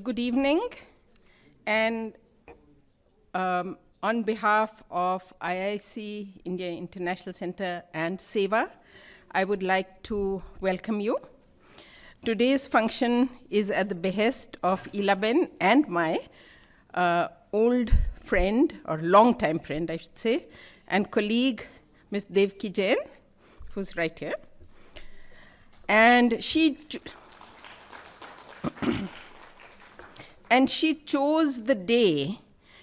Good evening, and on behalf of IIC, India International Center, and SEWA, I would like to welcome you. Today's function is at the behest of Elaben and my old friend, or long-time friend, I should say, and colleague, Ms. Devaki Jain, who's right here. And she chose the day,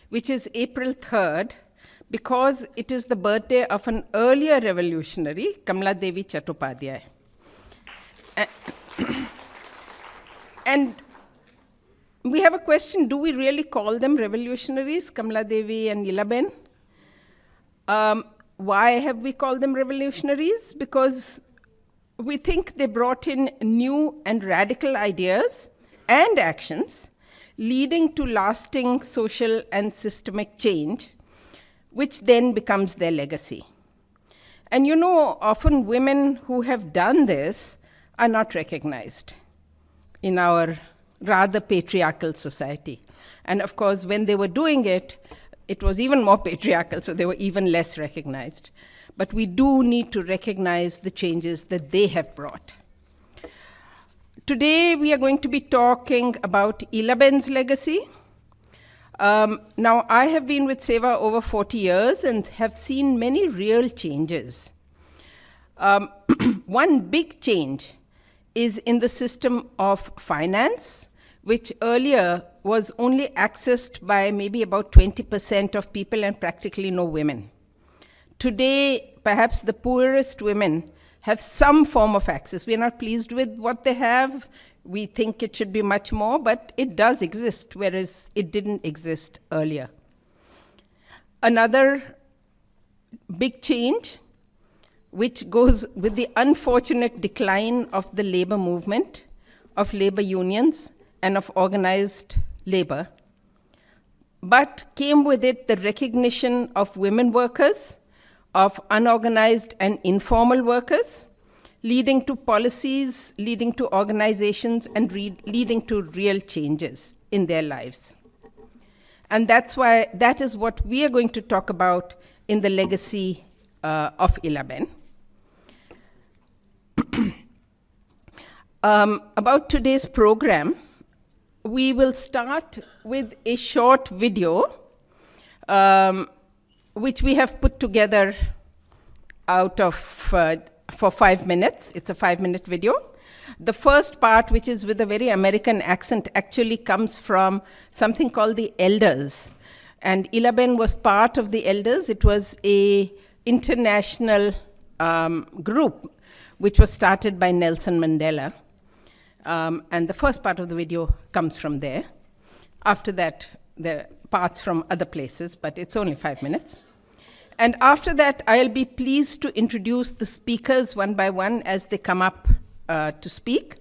which is April 3rd, because it is the birthday of an earlier revolutionary, Kamaladevi Chattopadhyay. And we have a question, do we really call them revolutionaries, Kamaladevi and Elaben? Why have we called them revolutionaries? Because we think they brought in new and radical ideas and actions leading to lasting social and systemic change, which then becomes their legacy. And you know, often women who have done this are not recognized in our rather patriarchal society. And of course, when they were doing it, it was even more patriarchal, so they were even less recognized. But we do need to recognize the changes that they have brought. Today, we are going to be talking about Elaben's legacy. Now, I have been with SEWA over 40 years and have seen many real changes. One big change is in the system of finance, which earlier was only accessed by maybe about 20% of people and practically no women. Today, perhaps the poorest women have some form of access. We are not pleased with what they have. We think it should be much more, but it does exist, whereas it didn't exist earlier. Another big change, which goes with the unfortunate decline of the labor movement, of labor unions, and of organized labor, but came with it the recognition of women workers, of unorganized and informal workers, leading to policies, leading to organizations, and leading to real changes in their lives. And that is what we are going to talk about in the legacy of Elaben. About today's program, we will start with a short video which we have put together for 5 minutes. It's a 5-minute video. The first part, which is with a very American accent, actually comes from something called the Elders. And Elaben was part of the Elders. It was an international group which was started by Nelson Mandela. And the first part of the video comes from there. After that, there are parts from other places, but it's only 5 minutes. And after that, I'll be pleased to introduce the speakers one by one as they come up to speak.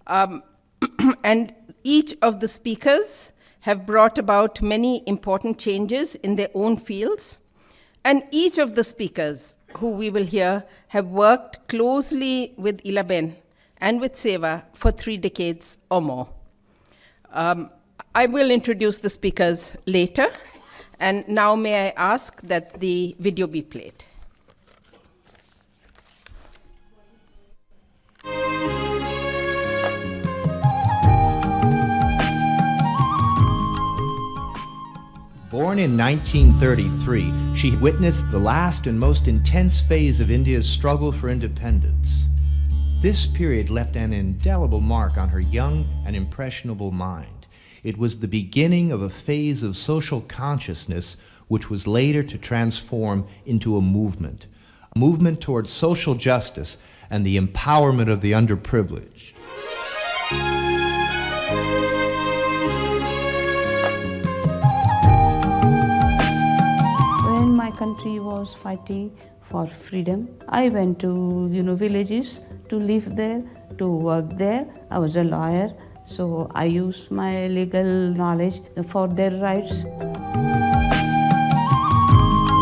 And each of the speakers have brought about many important changes in their own fields. And each of the speakers who we will hear have worked closely with Elaben and with SEWA for 3 decades or more. I will introduce the speakers later. And now may I ask that the video be played. Born in 1933, she witnessed the last and most intense phase of India's struggle for independence. This period left an indelible mark on her young and impressionable mind. It was the beginning of a phase of social consciousness which was later to transform into a movement towards social justice and the empowerment of the underprivileged. When my country was fighting for freedom, I went to villages to live there, to work there. I was a lawyer. So I used my legal knowledge for their rights.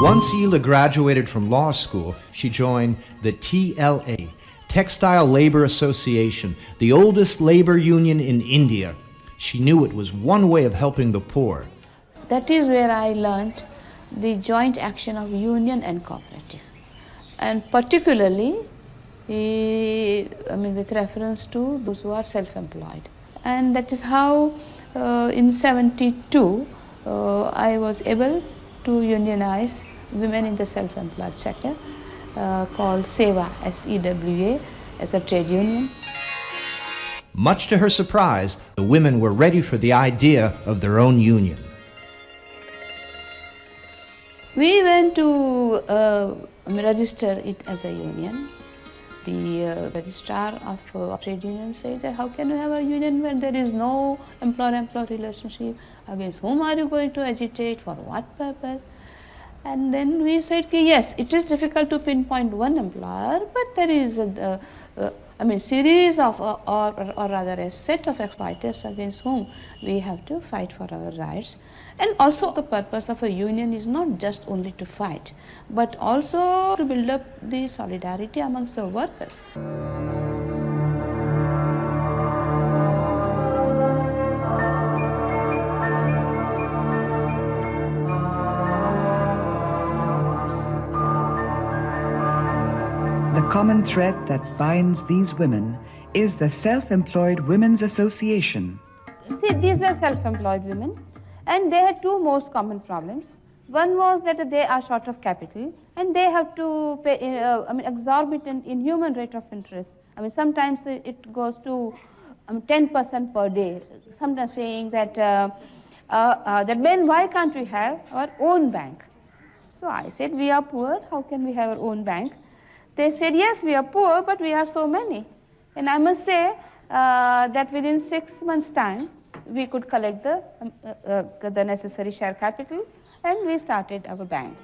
Once Ela graduated from law school, she joined the TLA, Textile Labor Association, the oldest labor union in India. She knew it was one way of helping the poor. That is where I learned the joint action of union and cooperative, and particularly with reference to those who are self-employed. And that is how in 72 I was able to unionize women in the self-employed sector called SEWA, SEWA, as a trade union. Much to her surprise, the women were ready for the idea of their own union. We went to register it as a union. The registrar of trade union said that how can you have a union when there is no employer-employee relationship? Against whom are you going to agitate? For what purpose? And then we said, yes, it is difficult to pinpoint one employer, but there is a series of, or rather a set of exploiters against whom we have to fight for our rights. And also the purpose of a union is not just only to fight, but also to build up the solidarity amongst the workers. The common thread that binds these women is the Self-Employed Women's Association. See, these were self-employed women, and they had two most common problems. One was that they are short of capital, and they have to pay exorbitant inhuman rate of interest. Sometimes it goes to 10% per day. Sometimes saying that then why can't we have our own bank? So I said, we are poor, how can we have our own bank? They said, yes, we are poor, but we are so many. And I must say that within 6 months' time, we could collect the necessary share capital, and we started our bank.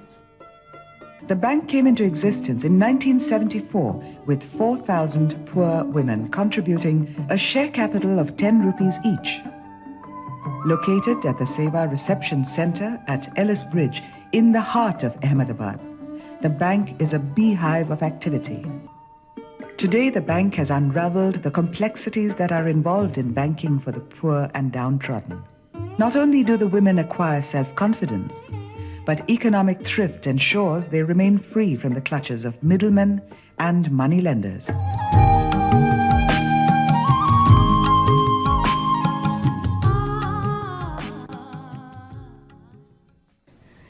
The bank came into existence in 1974 with 4,000 poor women contributing a share capital of 10 rupees each. Located at the SEWA Reception Center at Ellis Bridge in the heart of Ahmedabad, the bank is a beehive of activity. Today, the bank has unraveled the complexities that are involved in banking for the poor and downtrodden. Not only do the women acquire self-confidence, but economic thrift ensures they remain free from the clutches of middlemen and moneylenders.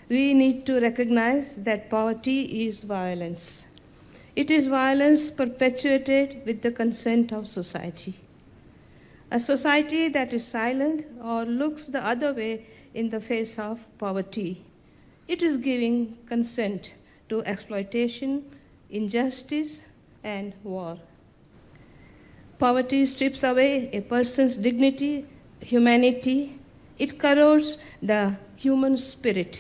We need to recognize that poverty is violence. It is violence perpetuated with the consent of society. A society that is silent or looks the other way in the face of poverty, it is giving consent to exploitation, injustice, and war. Poverty strips away a person's dignity, humanity. It corrodes the human spirit.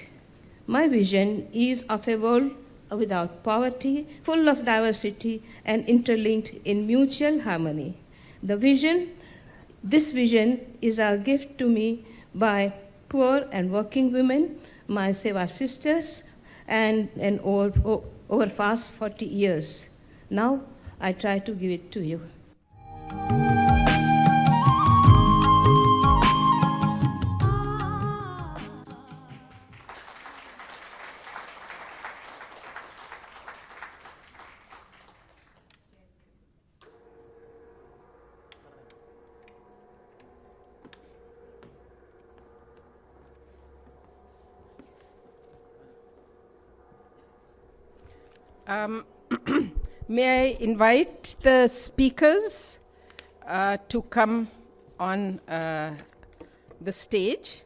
My vision is of a world without poverty, full of diversity and interlinked in mutual harmony. This vision is a gift to me by poor and working women, my SEWA sisters, and over past 40 years. Now I try to give it to you. May I invite the speakers to come on the stage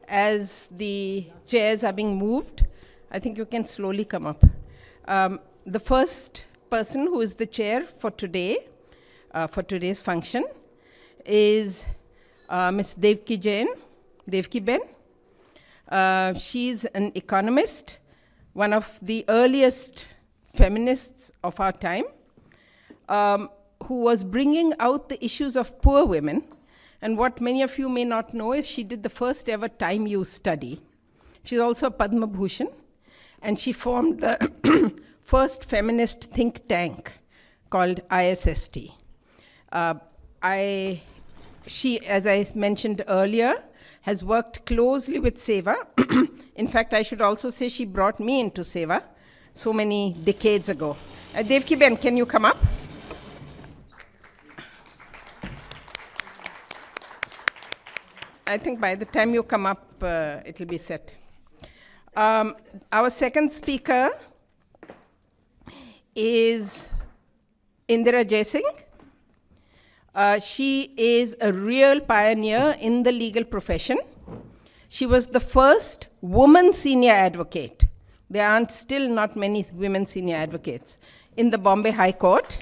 as the chairs are being moved. I think you can slowly come up. The first person who is the chair for today, for today's function, is Ms. Devaki Jain, Devaki Ben. She's an economist, one of the earliest feminists of our time, who was bringing out the issues of poor women. And what many of you may not know is she did the first ever time use study. She's also a Padma Bhushan, and she formed the first feminist think tank called ISST. I She, as I mentioned earlier, has worked closely with SEWA. In fact, I should also say she brought me into SEWA so many decades ago. Devaki Ben, can you come up? I think by the time you come up, it'll be set. Our second speaker is Indira Jaising. She is a real pioneer in the legal profession. She was the first woman senior advocate. There aren't still not many women senior advocates in the Bombay High Court.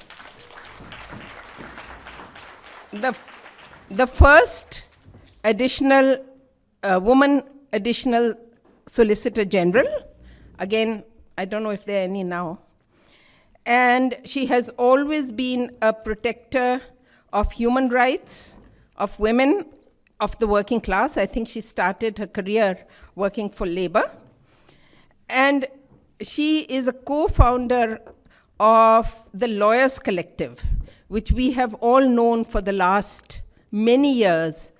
The first additional woman additional Solicitor General. Again, I don't know if there are any now. And she has always been a protector of human rights, of women, of the working class. I think she started her career working for labor. And she is a co-founder of the Lawyers Collective, which we have all known for the last many years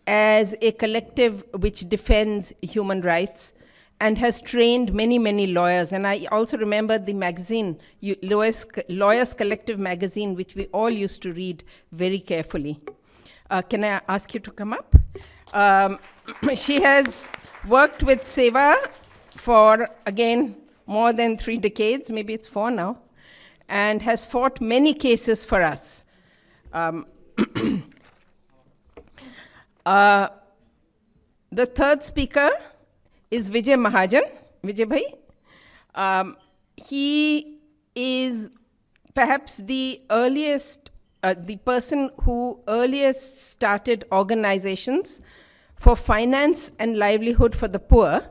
as a collective which defends human rights and has trained many, many lawyers. And I also remember the magazine, Lawyers Collective magazine, which we all used to read very carefully. Can I ask you to come up? She has worked with SEWA for, again, more than 3 decades, maybe it's 4 now, and has fought many cases for us. The third speaker is Vijay Mahajan. Vijay Bhai. He is perhaps the earliest, the person who earliest started organizations for finance and livelihood for the poor,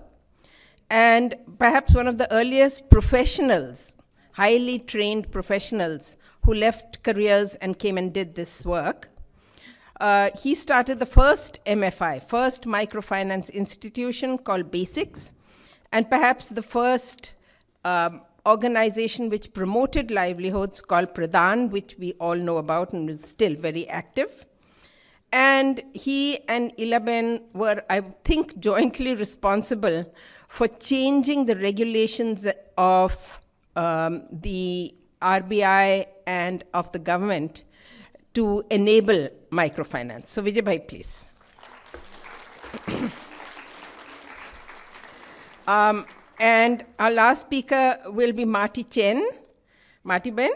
and perhaps one of the earliest professionals, highly trained professionals who left careers and came and did this work. He started the first MFI, first microfinance institution called Basics, and perhaps the first organization which promoted livelihoods called Pradhan, which we all know about and is still very active. And he and Elaben were, I think, jointly responsible for changing the regulations of the RBI and of the government to enable microfinance. So Vijay Bhai, please. And our last speaker will be Martha Chen, Martha Ben,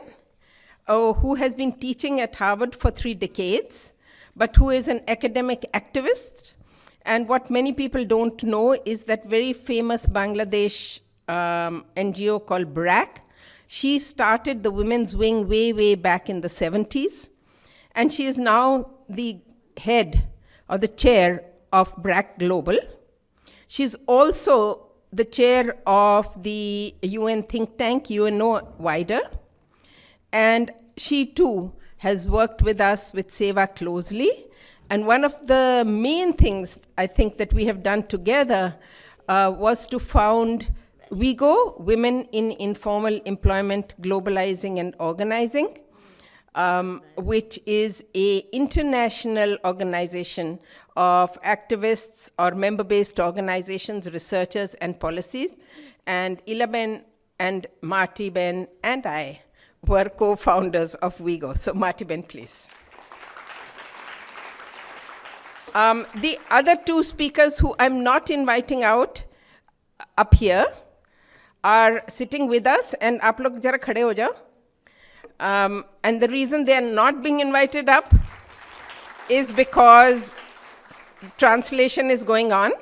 who has been teaching at Harvard for 3 decades, but who is an academic activist. And what many people don't know is that very famous Bangladesh NGO called BRAC. She started the women's wing way, way back in the 70s. And she is now the head or the chair of BRAC Global. She's also the chair of the UN think tank, UNO Wider. And she too has worked with us, with SEWA closely. And one of the main things I think that we have done together was to found WIGO, Women in Informal Employment, Globalizing and Organizing, which is an international organization of activists or member-based organizations, researchers, and policies. And Elaben and Martha Ben and I were co-founders of WIGO. So Martha Ben, please. The other 2 speakers who I'm not inviting out up here are sitting with us, and aap log jara khade ho jao. And the reason they are not being invited up is because translation is going on.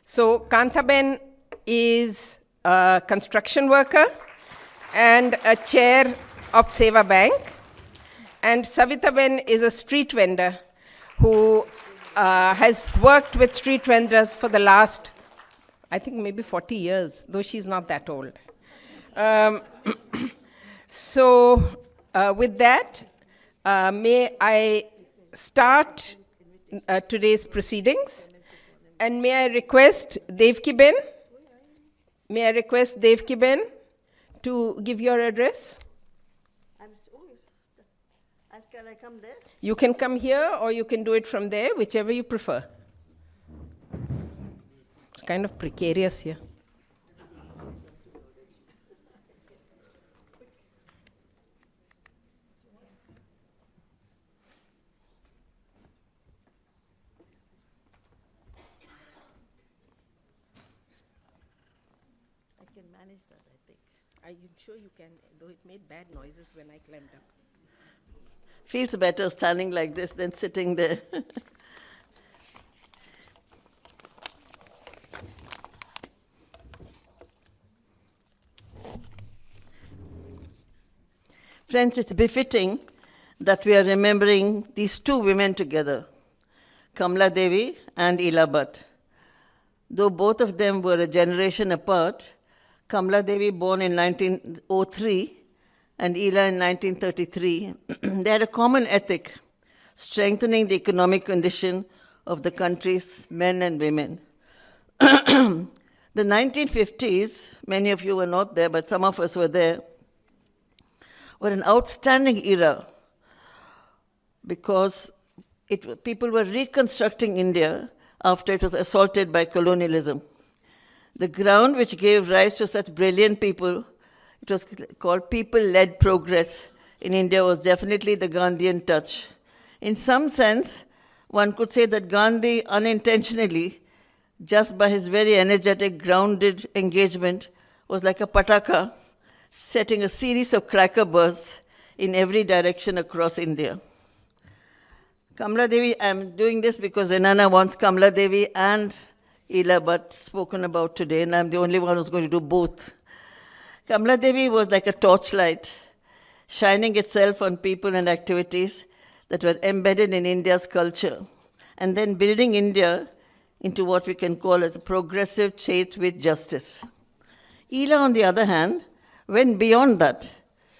So Kantaben is a construction worker and a chair of SEWA Bank. And Savitaben is a street vendor who has worked with street vendors for the last, I think maybe 40 years, though she's not that old. So with that, may I start today's proceedings, and may I request Devaki Ben, to give your address. Can I come there? You can come here or you can do it from there, whichever you prefer. It's kind of precarious here. I can manage that, I think. I'm sure you can, though it made bad noises when I climbed up. Feels better standing like this than sitting there. Friends, it's befitting that we are remembering these two women together, Kamaladevi and Ela Bhatt. Though both of them were a generation apart, Kamaladevi born in 1903 and Ela in 1933, they had a common ethic, strengthening the economic condition of the country's men and women. The 1950s, many of you were not there, but some of us were there, were an outstanding era because people were reconstructing India after it was assaulted by colonialism. The ground which gave rise to such brilliant people, it was called people-led progress in India, was definitely the Gandhian touch. In some sense, one could say that Gandhi unintentionally, just by his very energetic, grounded engagement, was like a pataka, setting a series of cracker bursts in every direction across India. Kamaladevi, I'm doing this because Renana wants Kamaladevi and Ela Bhatt spoken about today, and I'm the only one who's going to do both. Kamaladevi was like a torchlight, shining itself on people and activities that were embedded in India's culture, and then building India into what we can call as a progressive state with justice. Ela, on the other hand, went beyond that,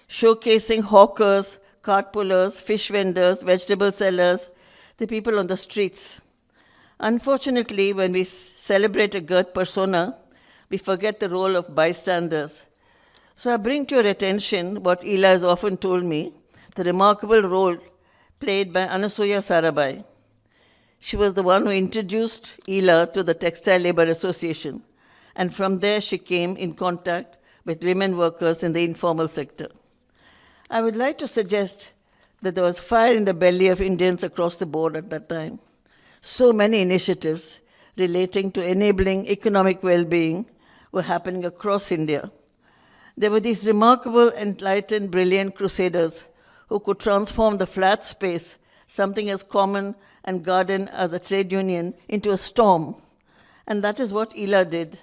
showcasing hawkers, cart pullers, fish vendors, vegetable sellers, the people on the streets. Unfortunately, when we celebrate a good persona, we forget the role of bystanders. So I bring to your attention what Ela has often told me, the remarkable role played by Anasuya Sarabai. She was the one who introduced Ela to the Textile Labor Association, and from there she came in contact with women workers in the informal sector. I would like to suggest that there was fire in the belly of Indians across the board at that time. So many initiatives relating to enabling economic well-being were happening across India. There were these remarkable, enlightened, brilliant crusaders who could transform the flat space, something as common and garden as a trade union, into a storm. And that is what Ela did,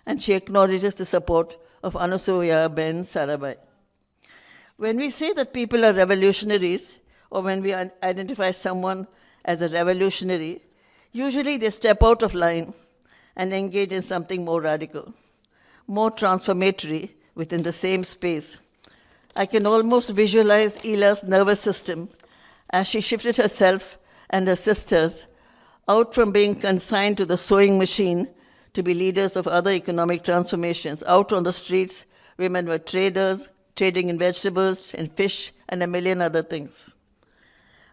and she acknowledges the support of Anasuya Ben Sarabai. When we say that people are revolutionaries, or when we identify someone as a revolutionary, usually they step out of line and engage in something more radical, more transformatory within the same space. I can almost visualize Ela's nervous system as she shifted herself and her sisters out from being consigned to the sewing machine to be leaders of other economic transformations. Out on the streets, women were traders, trading in vegetables and fish and a million other things.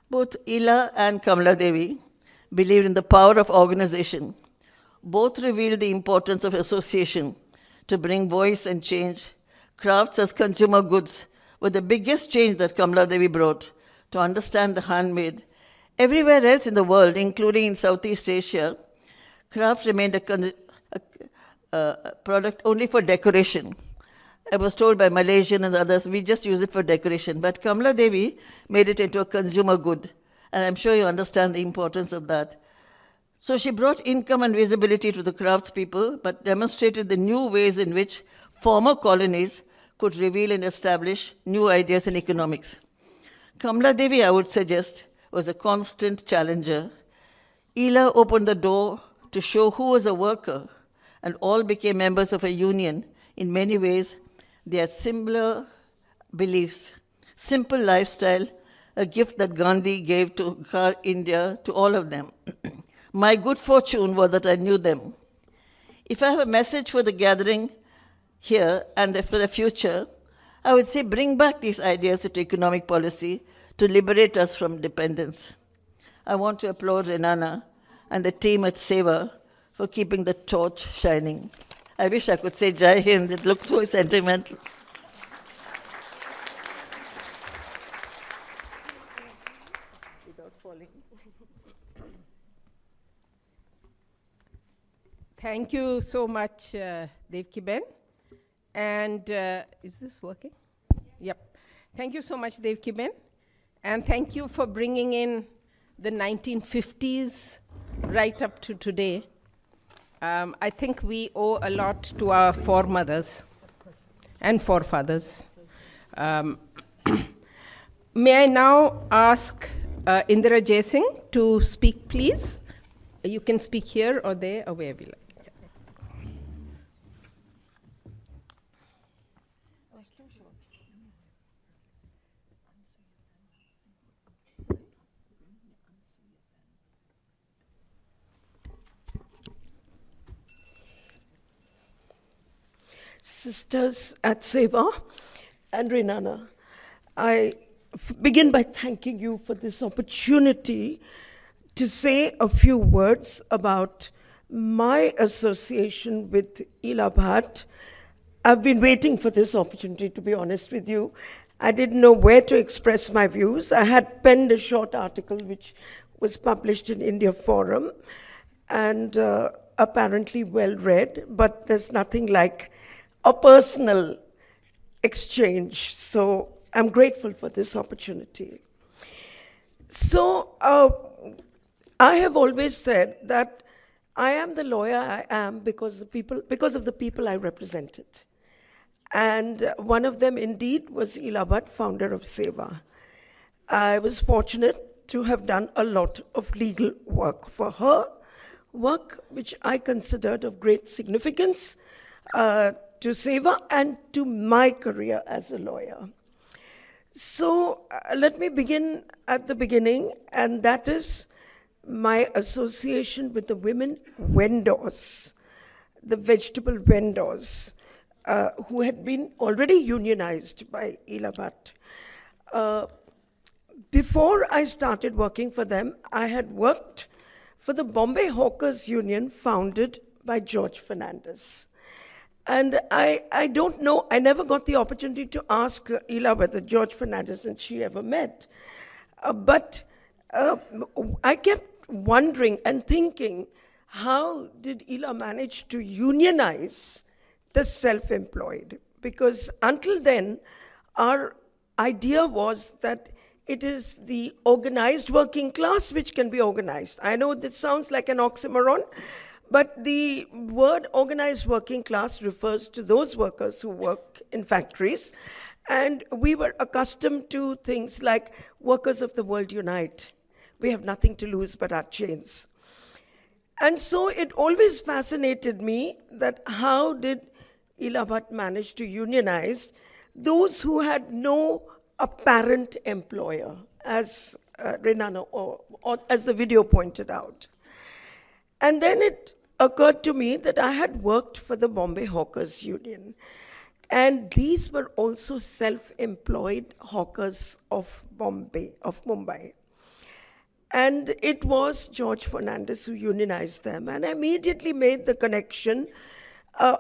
Both Ela and Kamaladevi believed in the power of organization. Both revealed the importance of association to bring voice and change. Crafts as consumer goods were the biggest change that Kamaladevi brought to understand the handmade. Everywhere else in the world, including in Southeast Asia, craft remained a product only for decoration. I was told by Malaysians and others, we just use it for decoration. But Kamaladevi made it into a consumer good. And I'm sure you understand the importance of that. So she brought income and visibility to the craftspeople, but demonstrated the new ways in which former colonies could reveal and establish new ideas in economics. Kamaladevi, I would suggest, was a constant challenger. Ela opened the door to show who was a worker, and all became members of a union. In many ways, they had similar beliefs, simple lifestyle, a gift that Gandhi gave to India, to all of them. My good fortune was that I knew them. If I have a message for the gathering here and for the future, I would say bring back these ideas into economic policy to liberate us from dependence. I want to applaud Renana and the team at SEWA for keeping the torch shining. I wish I could say Jai Hind, it looks so sentimental. Without falling. Thank you so much, Devaki Ben. And is this working? Yep. Thank you so much, Devaki Ben. And thank you for bringing in the 1950s right up to today. I think we owe a lot to our foremothers and forefathers. May I now ask Indira Jaising to speak, please? You can speak here or there or wherever you like. Sisters at SEWA and Renana, I begin by thanking you for this opportunity to say a few words about my association with Ela Bhatt. I've been waiting for this opportunity, to be honest with you. I didn't know where to express my views. I had penned a short article which was published in India Forum and apparently well read, but there's nothing like a personal exchange. So I'm grateful for this opportunity. So I have always said that I am the lawyer I am because of the people I represented. And one of them indeed was Ela Bhatt, founder of SEWA. I was fortunate to have done a lot of legal work for her, work which I considered of great significance to SEWA and to my career as a lawyer. So let me begin at the beginning, and that is my association with the women vendors, the vegetable vendors, who had been already unionized by Ela Bhatt. Before I started working for them, I had worked for the Bombay Hawkers Union founded by George Fernandez. And I don't know, I never got the opportunity to ask Ela whether George Fernandez and she ever met. But I kept wondering and thinking, how did Ela manage to unionize the self-employed? Because until then, our idea was that it is the organized working class which can be organized. I know this sounds like an oxymoron, but the word organized working class refers to those workers who work in factories. And we were accustomed to things like workers of the world unite. We have nothing to lose but our chains. And so it always fascinated me that how did Ela Bhatt manage to unionize those who had no apparent employer, as Renana or as the video pointed out. And then it occurred to me that I had worked for the Bombay Hawkers Union. And these were also self-employed hawkers of Mumbai. And it was George Fernandez who unionized them. And I immediately made the connection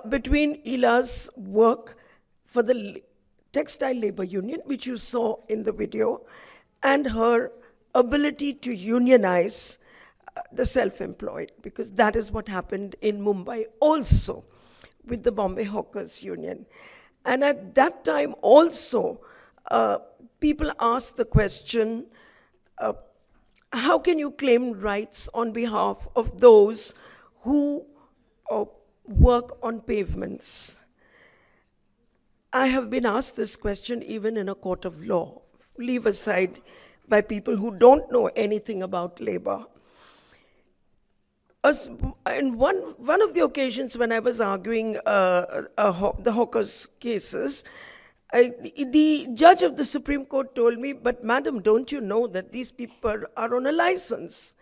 between Ela's work for the Textile Labor Union, which you saw in the video, and her ability to unionize the self-employed, because that is what happened in Mumbai also with the Bombay Hawkers Union. And at that time also, people asked the question, how can you claim rights on behalf of those who work on pavements? I have been asked this question even in a court of law, leave aside by people who don't know anything about labor. In one of the occasions when I was arguing the hawkers' cases, the judge of the Supreme Court told me, but madam, don't you know that these people are on a license?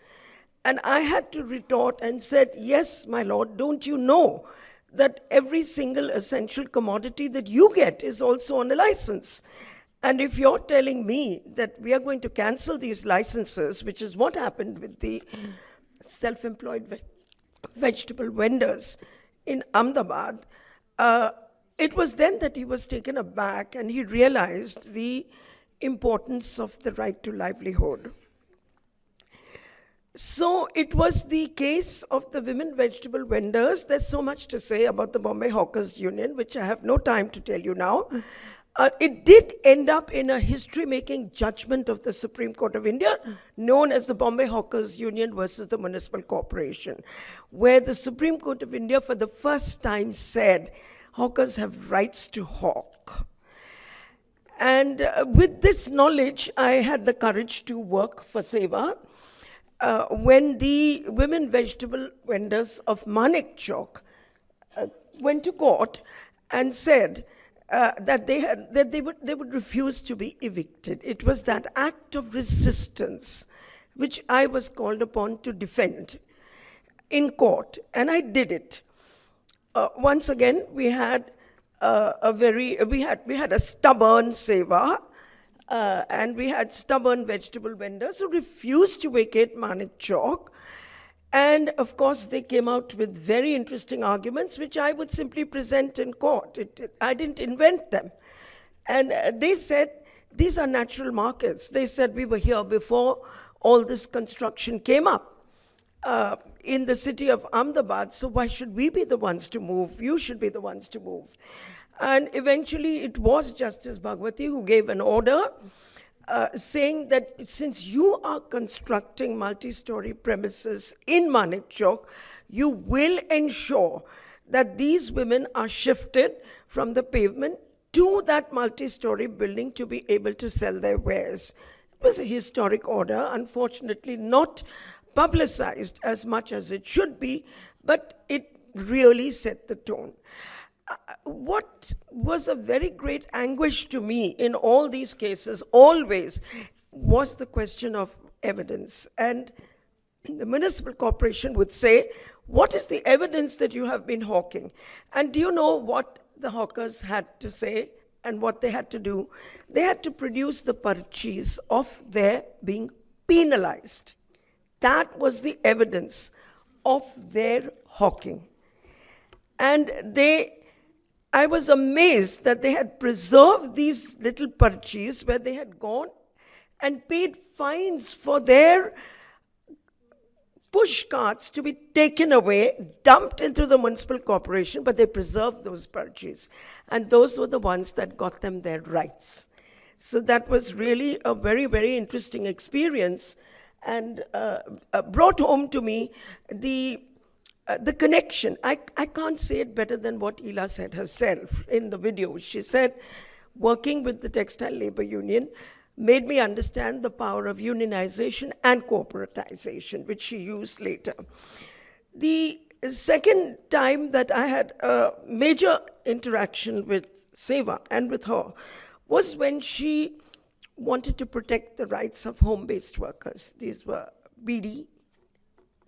And I had to retort and said, yes, my lord, don't you know that every single essential commodity that you get is also on a license. And if you're telling me that we are going to cancel these licenses, which is what happened with the self-employed vegetable vendors in Ahmedabad, it was then that he was taken aback and he realized the importance of the right to livelihood. So it was the case of the women vegetable vendors. There's so much to say about the Bombay Hawkers Union, which I have no time to tell you now. It did end up in a history-making judgment of the Supreme Court of India, known as the Bombay Hawkers Union versus the Municipal Corporation, where the Supreme Court of India for the first time said hawkers have rights to hawk. And with this knowledge, I had the courage to work for SEWA. When the women vegetable vendors of Manik Chowk went to court and said that they would refuse to be evicted. It was that act of resistance which I was called upon to defend in court, and I did it. Once again, we had a stubborn SEWA. And we had stubborn vegetable vendors who refused to vacate Manik Chowk. And of course, they came out with very interesting arguments, which I would simply present in court. I didn't invent them. And they said, these are natural markets. They said, we were here before all this construction came up in the city of Ahmedabad, so why should we be the ones to move? You should be the ones to move. And eventually it was Justice Bhagwati who gave an order saying that since you are constructing multi-story premises in Manik Chowk, you will ensure that these women are shifted from the pavement to that multi-story building to be able to sell their wares. It was a historic order, unfortunately not publicized as much as it should be, but it really set the tone. What was a very great anguish to me in all these cases always was the question of evidence. And the municipal corporation would say, what is the evidence that you have been hawking? And do you know what the hawkers had to say and what they had to do? They had to produce the parchees of their being penalized. That was the evidence of their hawking. And I was amazed that they had preserved these little parchees where they had gone and paid fines for their push carts to be taken away, dumped into the municipal corporation, but they preserved those parchees. And those were the ones that got them their rights. So that was really a very, very interesting experience and brought home to me the connection. I can't say it better than what Ela said herself in the video. She said, working with the Textile Labor Union made me understand the power of unionization and corporatization, which she used later. The second time that I had a major interaction with SEWA and with her was when she wanted to protect the rights of home-based workers. These were BD,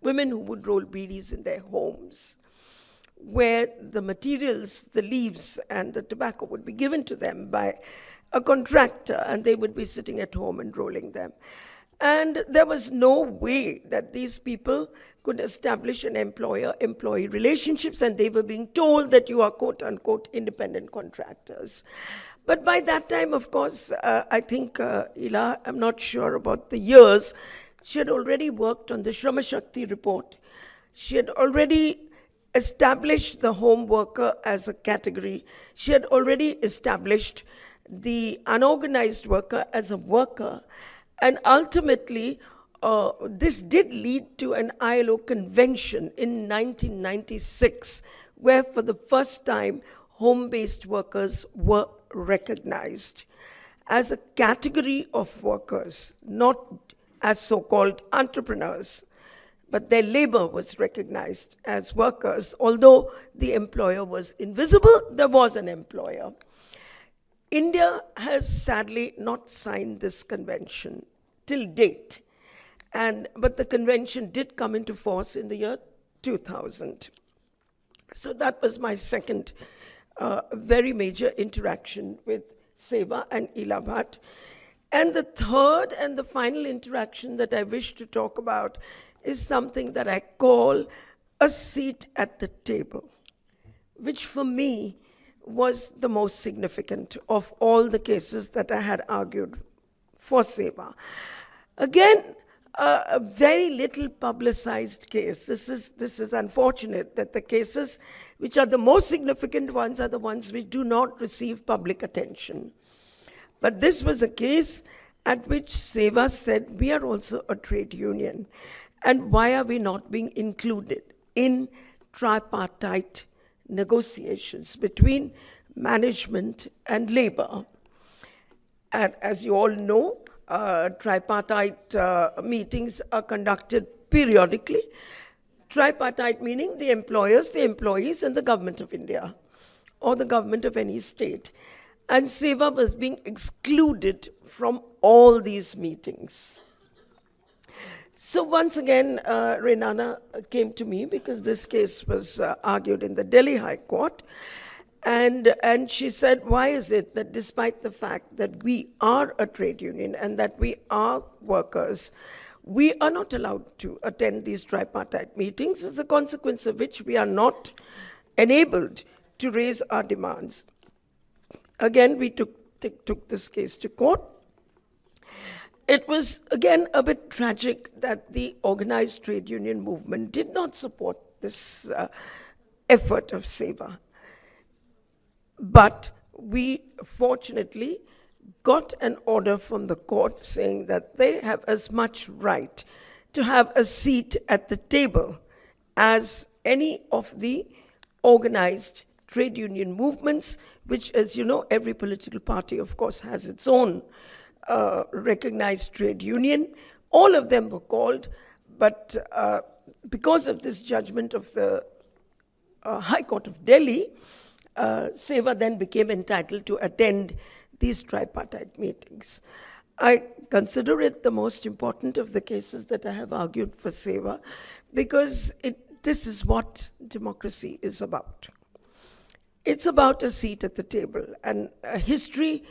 women who would roll beedies in their homes, where the materials, the leaves and the tobacco would be given to them by a contractor, and they would be sitting at home and rolling them. And there was no way that these people could establish an employer-employee relationships, and they were being told that you are quote-unquote independent contractors. But by that time, of course, I think Ela, I'm not sure about the years, she had already worked on the Shrama Shakti report. She had already established the home worker as a category. She had already established the unorganized worker as a worker. And ultimately, this did lead to an ILO convention in 1996, where for the first time, home-based workers were recognized as a category of workers, not as so-called entrepreneurs, but their labor was recognized as workers. Although the employer was invisible, there was an employer. India has sadly not signed this convention till date, but the convention did come into force in the year 2000. So that was my second very major interaction with SEWA and Ela Bhatt. And the third and the final interaction that I wish to talk about is something that I call a seat at the table, which for me was the most significant of all the cases that I had argued for SEWA. Again, a very little publicized case. This is unfortunate that the cases which are the most significant ones are the ones which do not receive public attention. But this was a case at which SEWA said, we are also a trade union, and why are we not being included in tripartite negotiations between management and labor? And as you all know, tripartite meetings are conducted periodically. Tripartite meaning the employers, the employees, and the government of India, or the government of any state. And SEWA was being excluded from all these meetings. So once again, Renana came to me because this case was argued in the Delhi High Court. And she said, why is it that despite the fact that we are a trade union and that we are workers, we are not allowed to attend these tripartite meetings, as a consequence of which we are not enabled to raise our demands. Again, we took this case to court. It was, again, a bit tragic that the organized trade union movement did not support this effort of SEWA. But we fortunately got an order from the court saying that they have as much right to have a seat at the table as any of the organized trade union movements, which, as you know, every political party, of course, has its own recognized trade union. All of them were called, but because of this judgment of the High Court of Delhi, SEWA then became entitled to attend these tripartite meetings. I consider it the most important of the cases that I have argued for SEWA because this is what democracy is about. It's about a seat at the table, and the history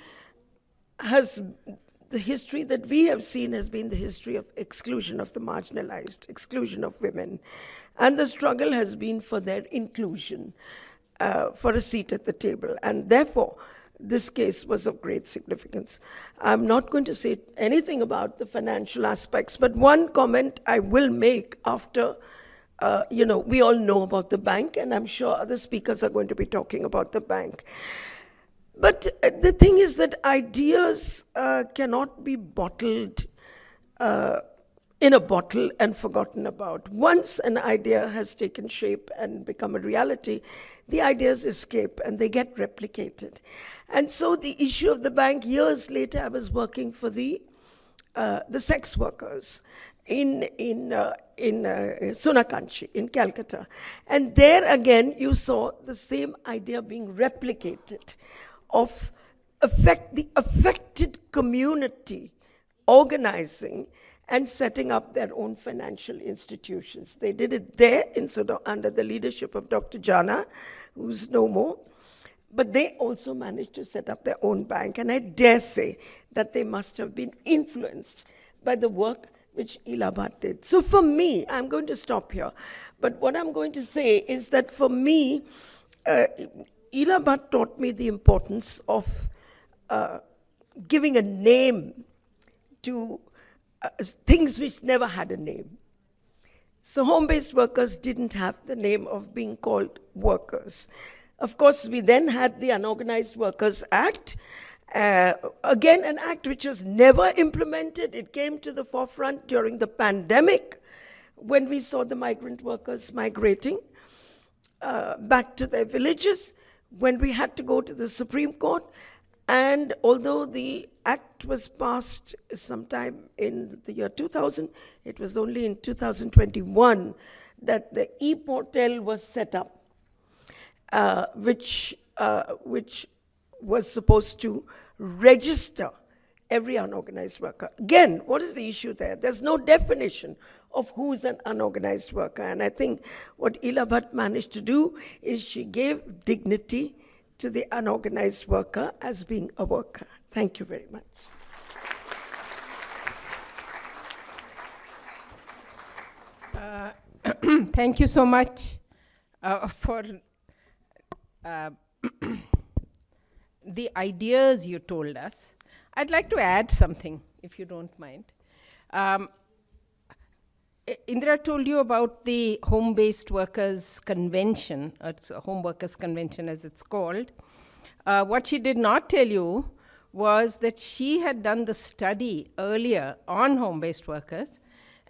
that we have seen has been the history of exclusion of the marginalized, exclusion of women, and the struggle has been for their inclusion, for a seat at the table, and therefore this case was of great significance. I'm not going to say anything about the financial aspects, but one comment I will make after we all know about the bank, and I'm sure other speakers are going to be talking about the bank. But the thing is that ideas cannot be bottled in a bottle and forgotten about. Once an idea has taken shape and become a reality, the ideas escape and they get replicated. And so the issue of the bank, years later, I was working for the sex workers in Sonakanchi, in Calcutta. And there again, you saw the same idea being replicated of the affected community organizing and setting up their own financial institutions. They did it there under the leadership of Dr. Jana, who's no more. But they also managed to set up their own bank. And I dare say that they must have been influenced by the work which Ela Bhatt did. So for me, I'm going to stop here. But what I'm going to say is that for me, Ela Bhatt taught me the importance of giving a name to things which never had a name. So home-based workers didn't have the name of being called workers. Of course, we then had the Unorganized Workers Act, again an act which was never implemented. It came to the forefront during the pandemic when we saw the migrant workers migrating back to their villages, when we had to go to the Supreme Court. And although the act was passed sometime in the year 2000, it was only in 2021 that the e-portal was set up, which was supposed to register every unorganized worker. Again, what is the issue there? There's no definition of who's an unorganized worker. And I think what Ela Bhatt managed to do is she gave dignity to the unorganized worker as being a worker. Thank you very much. Thank you so much for the ideas you told us. I'd like to add something, if you don't mind. Indira told you about the Home-Based Workers Convention, or it's a Home Workers Convention as it's called. What she did not tell you was that she had done the study earlier on home-based workers,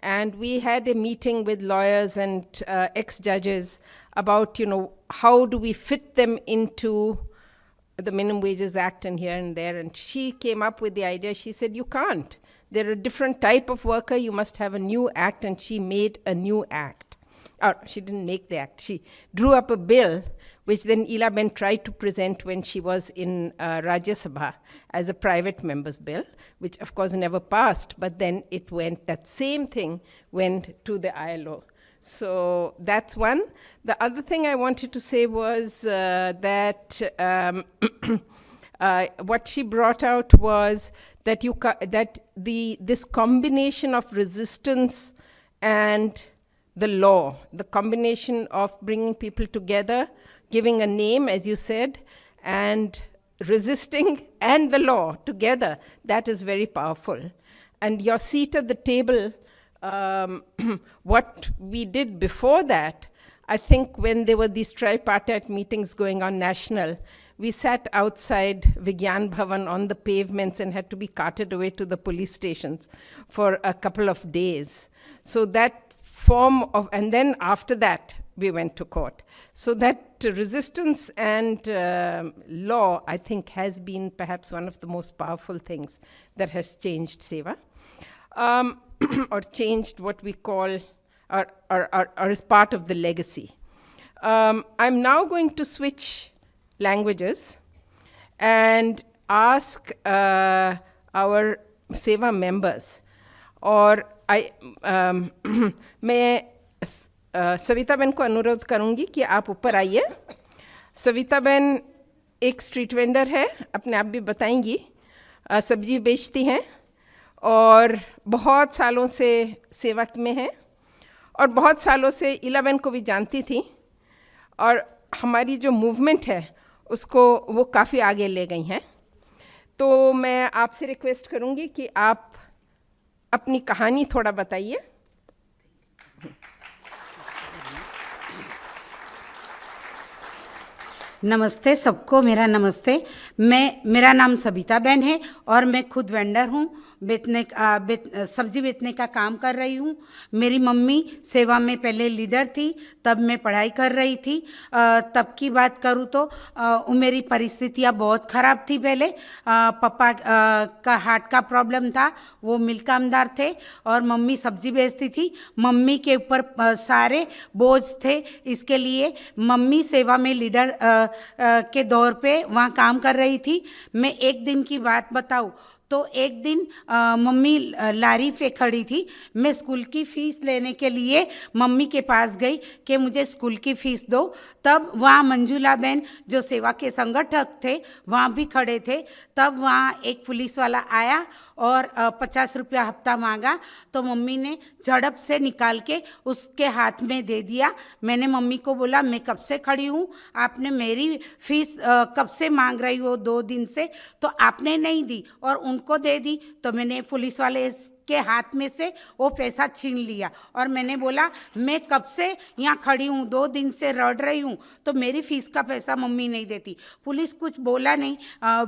and we had a meeting with lawyers and ex-judges about, how do we fit them into the Minimum Wages Act and here and there, and she came up with the idea. She said, you can't. They're a different type of worker. You must have a new act, and she made a new act. Or she didn't make the act. She drew up a bill, which then Elaben tried to present when she was in Rajya Sabha as a private member's bill, which of course never passed, but then it went, that same thing went to the ILO. So that's one. The other thing I wanted to say was that what she brought out was that this combination of resistance and the law, the combination of bringing people together, giving a name, as you said, and resisting and the law together, that is very powerful. And your seat at the table, what we did before that, I think when there were these tripartite meetings going on national, we sat outside Vigyan Bhavan on the pavements and had to be carted away to the police stations for a couple of days. So that form of, and then after that, we went to court. So that resistance and law, I think, has been perhaps one of the most powerful things that has changed SEWA, or changed what we call, or is part of the legacy. I'm now going to switch languages and ask our SEWA members, और मैं सविताबेन को अनुरोध करूंगी कि आप ऊपर आइए. सविताबेन एक स्ट्रीट वेंडर है, अपने आप भी बताएंगी, सब्जी बेचती हैं और बहुत सालों से सेवा में है और बहुत सालों से इलाबेन को भी जानती थी और हमारी जो मूवमेंट है उसको वो काफ़ी आगे ले गई हैं. तो मैं आपसे रिक्वेस्ट करूंगी कि आप अपनी कहानी थोड़ा बताइए. नमस्ते सबको, मेरा नमस्ते. मेरा नाम सविताबेन है और मैं खुद वेंडर हूँ. सब्जी बेचने का काम कर रही हूँ. मेरी मम्मी सेवा में पहले लीडर थी, तब मैं पढ़ाई कर रही थी. तब की बात करूँ तो मेरी परिस्थितियाँ बहुत ख़राब थी. पहले पापा का हार्ट का प्रॉब्लम था, वो मिल कामदार थे और मम्मी सब्जी बेचती थी. मम्मी के ऊपर सारे बोझ थे, इसके लिए मम्मी सेवा में लीडर के दौर पे वहाँ काम कर रही थी. मैं एक दिन की बात बताऊँ तो एक दिन मम्मी लारी पे खड़ी थी. मैं स्कूल की फ़ीस लेने के लिए मम्मी के पास गई कि मुझे स्कूल की फ़ीस दो. तब वहाँ मंजुला बहन जो सेवा के संगठक थे वहाँ भी खड़े थे. तब वहाँ एक पुलिस वाला आया और 50 रुपया हफ्ता मांगा. तो मम्मी ने झड़प से निकाल के उसके हाथ में दे दिया. मैंने मम्मी को बोला, मैं कब से खड़ी हूँ, आपने मेरी फ़ीस कब से मांग रही हो, 2 दिन से, तो आपने नहीं दी और उनको दे दी. तो मैंने पुलिस वाले के हाथ में से वो पैसा छीन लिया और मैंने बोला, मैं कब से यहाँ खड़ी हूँ, 2 दिन से रड़ रही हूँ, तो मेरी फ़ीस का पैसा मम्मी नहीं देती. पुलिस कुछ बोला नहीं,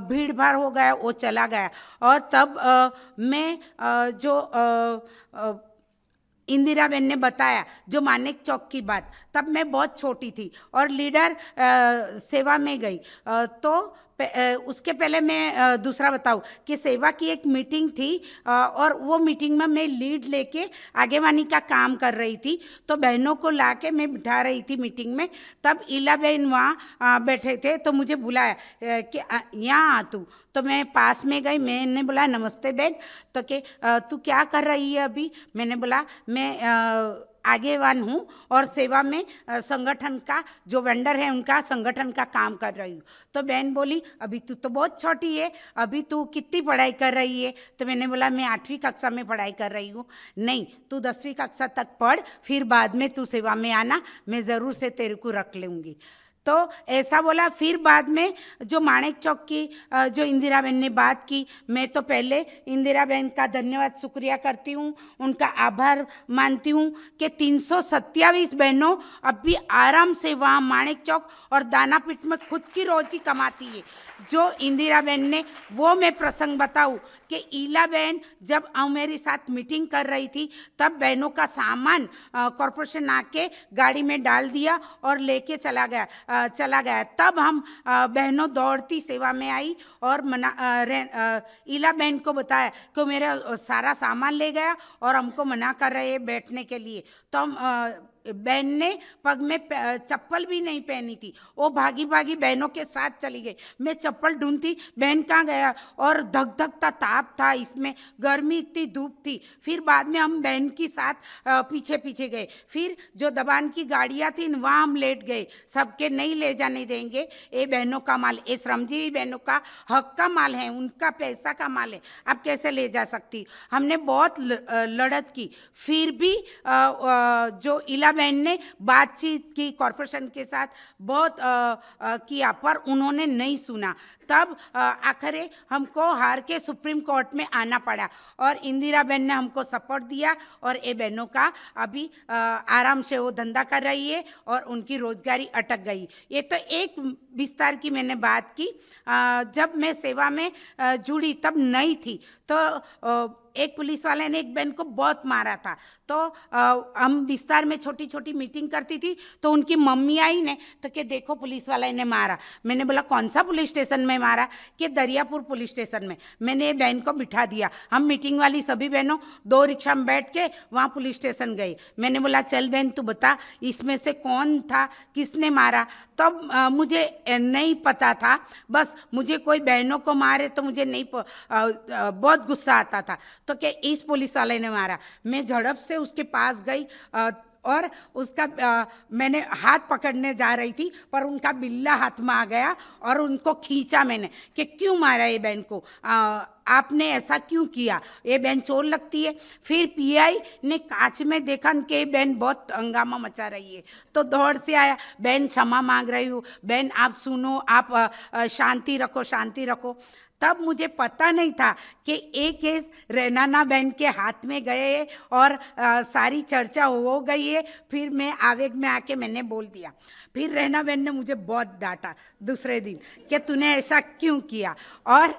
भीड़ भाड़ हो गया, वो चला गया. और तब मैं जो इंदिरा बहन ने बताया जो मानेक चौक की बात, तब मैं बहुत छोटी थी और लीडर सेवा में गई. तो उसके पहले मैं दूसरा बताऊं कि सेवा की एक मीटिंग थी और वो मीटिंग में मैं लीड लेके आगेवानी का काम कर रही थी। तो बहनों को लाके मैं बिठा रही थी मीटिंग में। तब इलाबेन वहाँ बैठे थे तो मुझे बुलाया कि यहाँ आ तू। तो मैं पास में गई, मैंने बोला नमस्ते बहन। तो कि तू क्या कर रही है अभी? मैंने बोला मैं आगेवान हूँ और सेवा में संगठन का जो वेंडर है उनका संगठन का काम कर रही हूँ। तो बहन बोली अभी तू तो बहुत छोटी है, अभी तू कितनी पढ़ाई कर रही है? तो मैंने बोला मैं 8वीं कक्षा में पढ़ाई कर रही हूँ। नहीं, तू 10वीं कक्षा तक पढ़, फिर बाद में तू सेवा में आना, मैं ज़रूर से तेरे को रख लूँगी। तो ऐसा बोला। फिर बाद में जो माणिक चौक की जो इंदिरा बहन ने बात की, मैं तो पहले इंदिरा बहन का धन्यवाद शुक्रिया करती हूँ, उनका आभार मानती हूँ कि 327 बहनों अब भी आराम से वहाँ माणिक चौक और दानापीठ में खुद की रोजी कमाती है। जो इंदिरा बहन ने, वो मैं प्रसंग बताऊँ कि ईला बहन जब मेरे साथ मीटिंग कर रही थी तब बहनों का सामान कॉरपोरेशन आके गाड़ी में डाल दिया और लेके चला गया। तब हम बहनों दौड़ती सेवा में आई और ईला बहन को बताया कि मेरा सारा सामान ले गया और हमको मना कर रहे हैं बैठने के लिए। तो हम बहन ने पग में चप्पल भी नहीं पहनी थी, वो भागी भागी बहनों के साथ चली गई। मैं चप्पल ढूंढती, बहन कहाँ गया, और धक धकता ताप था, इसमें गर्मी इतनी धूप थी। फिर बाद में हम बहन के साथ पीछे पीछे गए। फिर जो दबान की गाड़ियाँ थी वहाँ हम लेट गए। सबके नहीं ले जाने देंगे, ये बहनों का माल, ये श्रमजीवी बहनों का हक का माल है, उनका पैसा का माल है, आप कैसे ले जा सकती? हमने बहुत लड़त की, फिर भी जो ईला बहन ने बातचीत की कॉरपोरेशन के साथ, बहुत किया, पर उन्होंने नहीं सुना। तब आखिर हमको हार के सुप्रीम कोर्ट में आना पड़ा और इंदिरा बहन ने हमको सपोर्ट दिया और ये बहनों का अभी आराम से वो धंधा कर रही है और उनकी रोजगारी अटक गई। ये तो एक विस्तार की मैंने बात की। जब मैं सेवा में जुड़ी तब नहीं थी, तो एक पुलिस वाले ने एक बहन को बहुत मारा था। तो हम विस्तार में छोटी छोटी मीटिंग करती थी, तो उनकी मम्मी आई ने तो कि देखो पुलिस वाले ने मारा। मैंने बोला कौन सा पुलिस स्टेशन में मारा? कि दरियापुर पुलिस स्टेशन में। मैंने बहन को बिठा दिया, हम मीटिंग वाली सभी बहनों 2 रिक्शा में बैठ के वहाँ पुलिस स्टेशन गए। मैंने बोला चल बहन तू बता इसमें से कौन था, किसने मारा? तब मुझे नहीं पता था, बस मुझे कोई बहनों को मारे तो मुझे नहीं बहुत गुस्सा आता था। तो कि इस पुलिस वाले ने मारा। मैं झड़प से उसके पास गई और उसका मैंने हाथ पकड़ने जा रही थी, पर उनका बिल्ला हाथ में आ गया और उनको खींचा मैंने कि क्यों मारा ये बहन को, आपने ऐसा क्यों किया, ये बहन चोर लगती है। फिर पीआई ने कांच में देखा कि ये बहन बहुत हंगामा मचा रही है, तो दौड़ से आया, बहन क्षमा मांग रही हूँ, बहन आप सुनो, आप शांति रखो, शांति रखो। तब मुझे पता नहीं था कि एक केस रेनाना बहन के हाथ में गए और सारी चर्चा हो गई है। फिर मैं आवेग में आके मैंने बोल दिया। फिर रेना बहन ने मुझे बहुत डांटा दूसरे दिन कि तूने ऐसा क्यों किया। और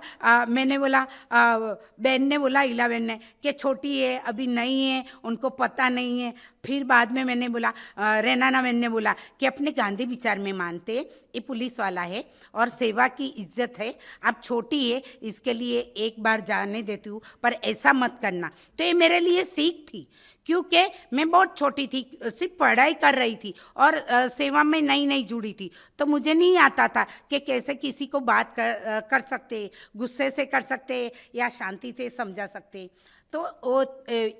मैंने बोला, बहन ने बोला, ईला बहन ने, कि छोटी है, अभी नहीं है, उनको पता नहीं है। फिर बाद में मैंने बोला, रेनाना बहन ने बोला कि अपने गांधी विचार में मानते, ये पुलिस वाला है और सेवा की इज्जत है, आप छोटी है इसके लिए एक बार जाने देती हूँ, पर ऐसा मत करना। तो ये मेरे लिए सीख थी, क्योंकि मैं बहुत छोटी थी, सिर्फ पढ़ाई कर रही थी और सेवा में नई नई जुड़ी थी, तो मुझे नहीं आता था कि कैसे किसी को बात कर सकते, गुस्से से कर सकते या शांति से समझा सकते। तो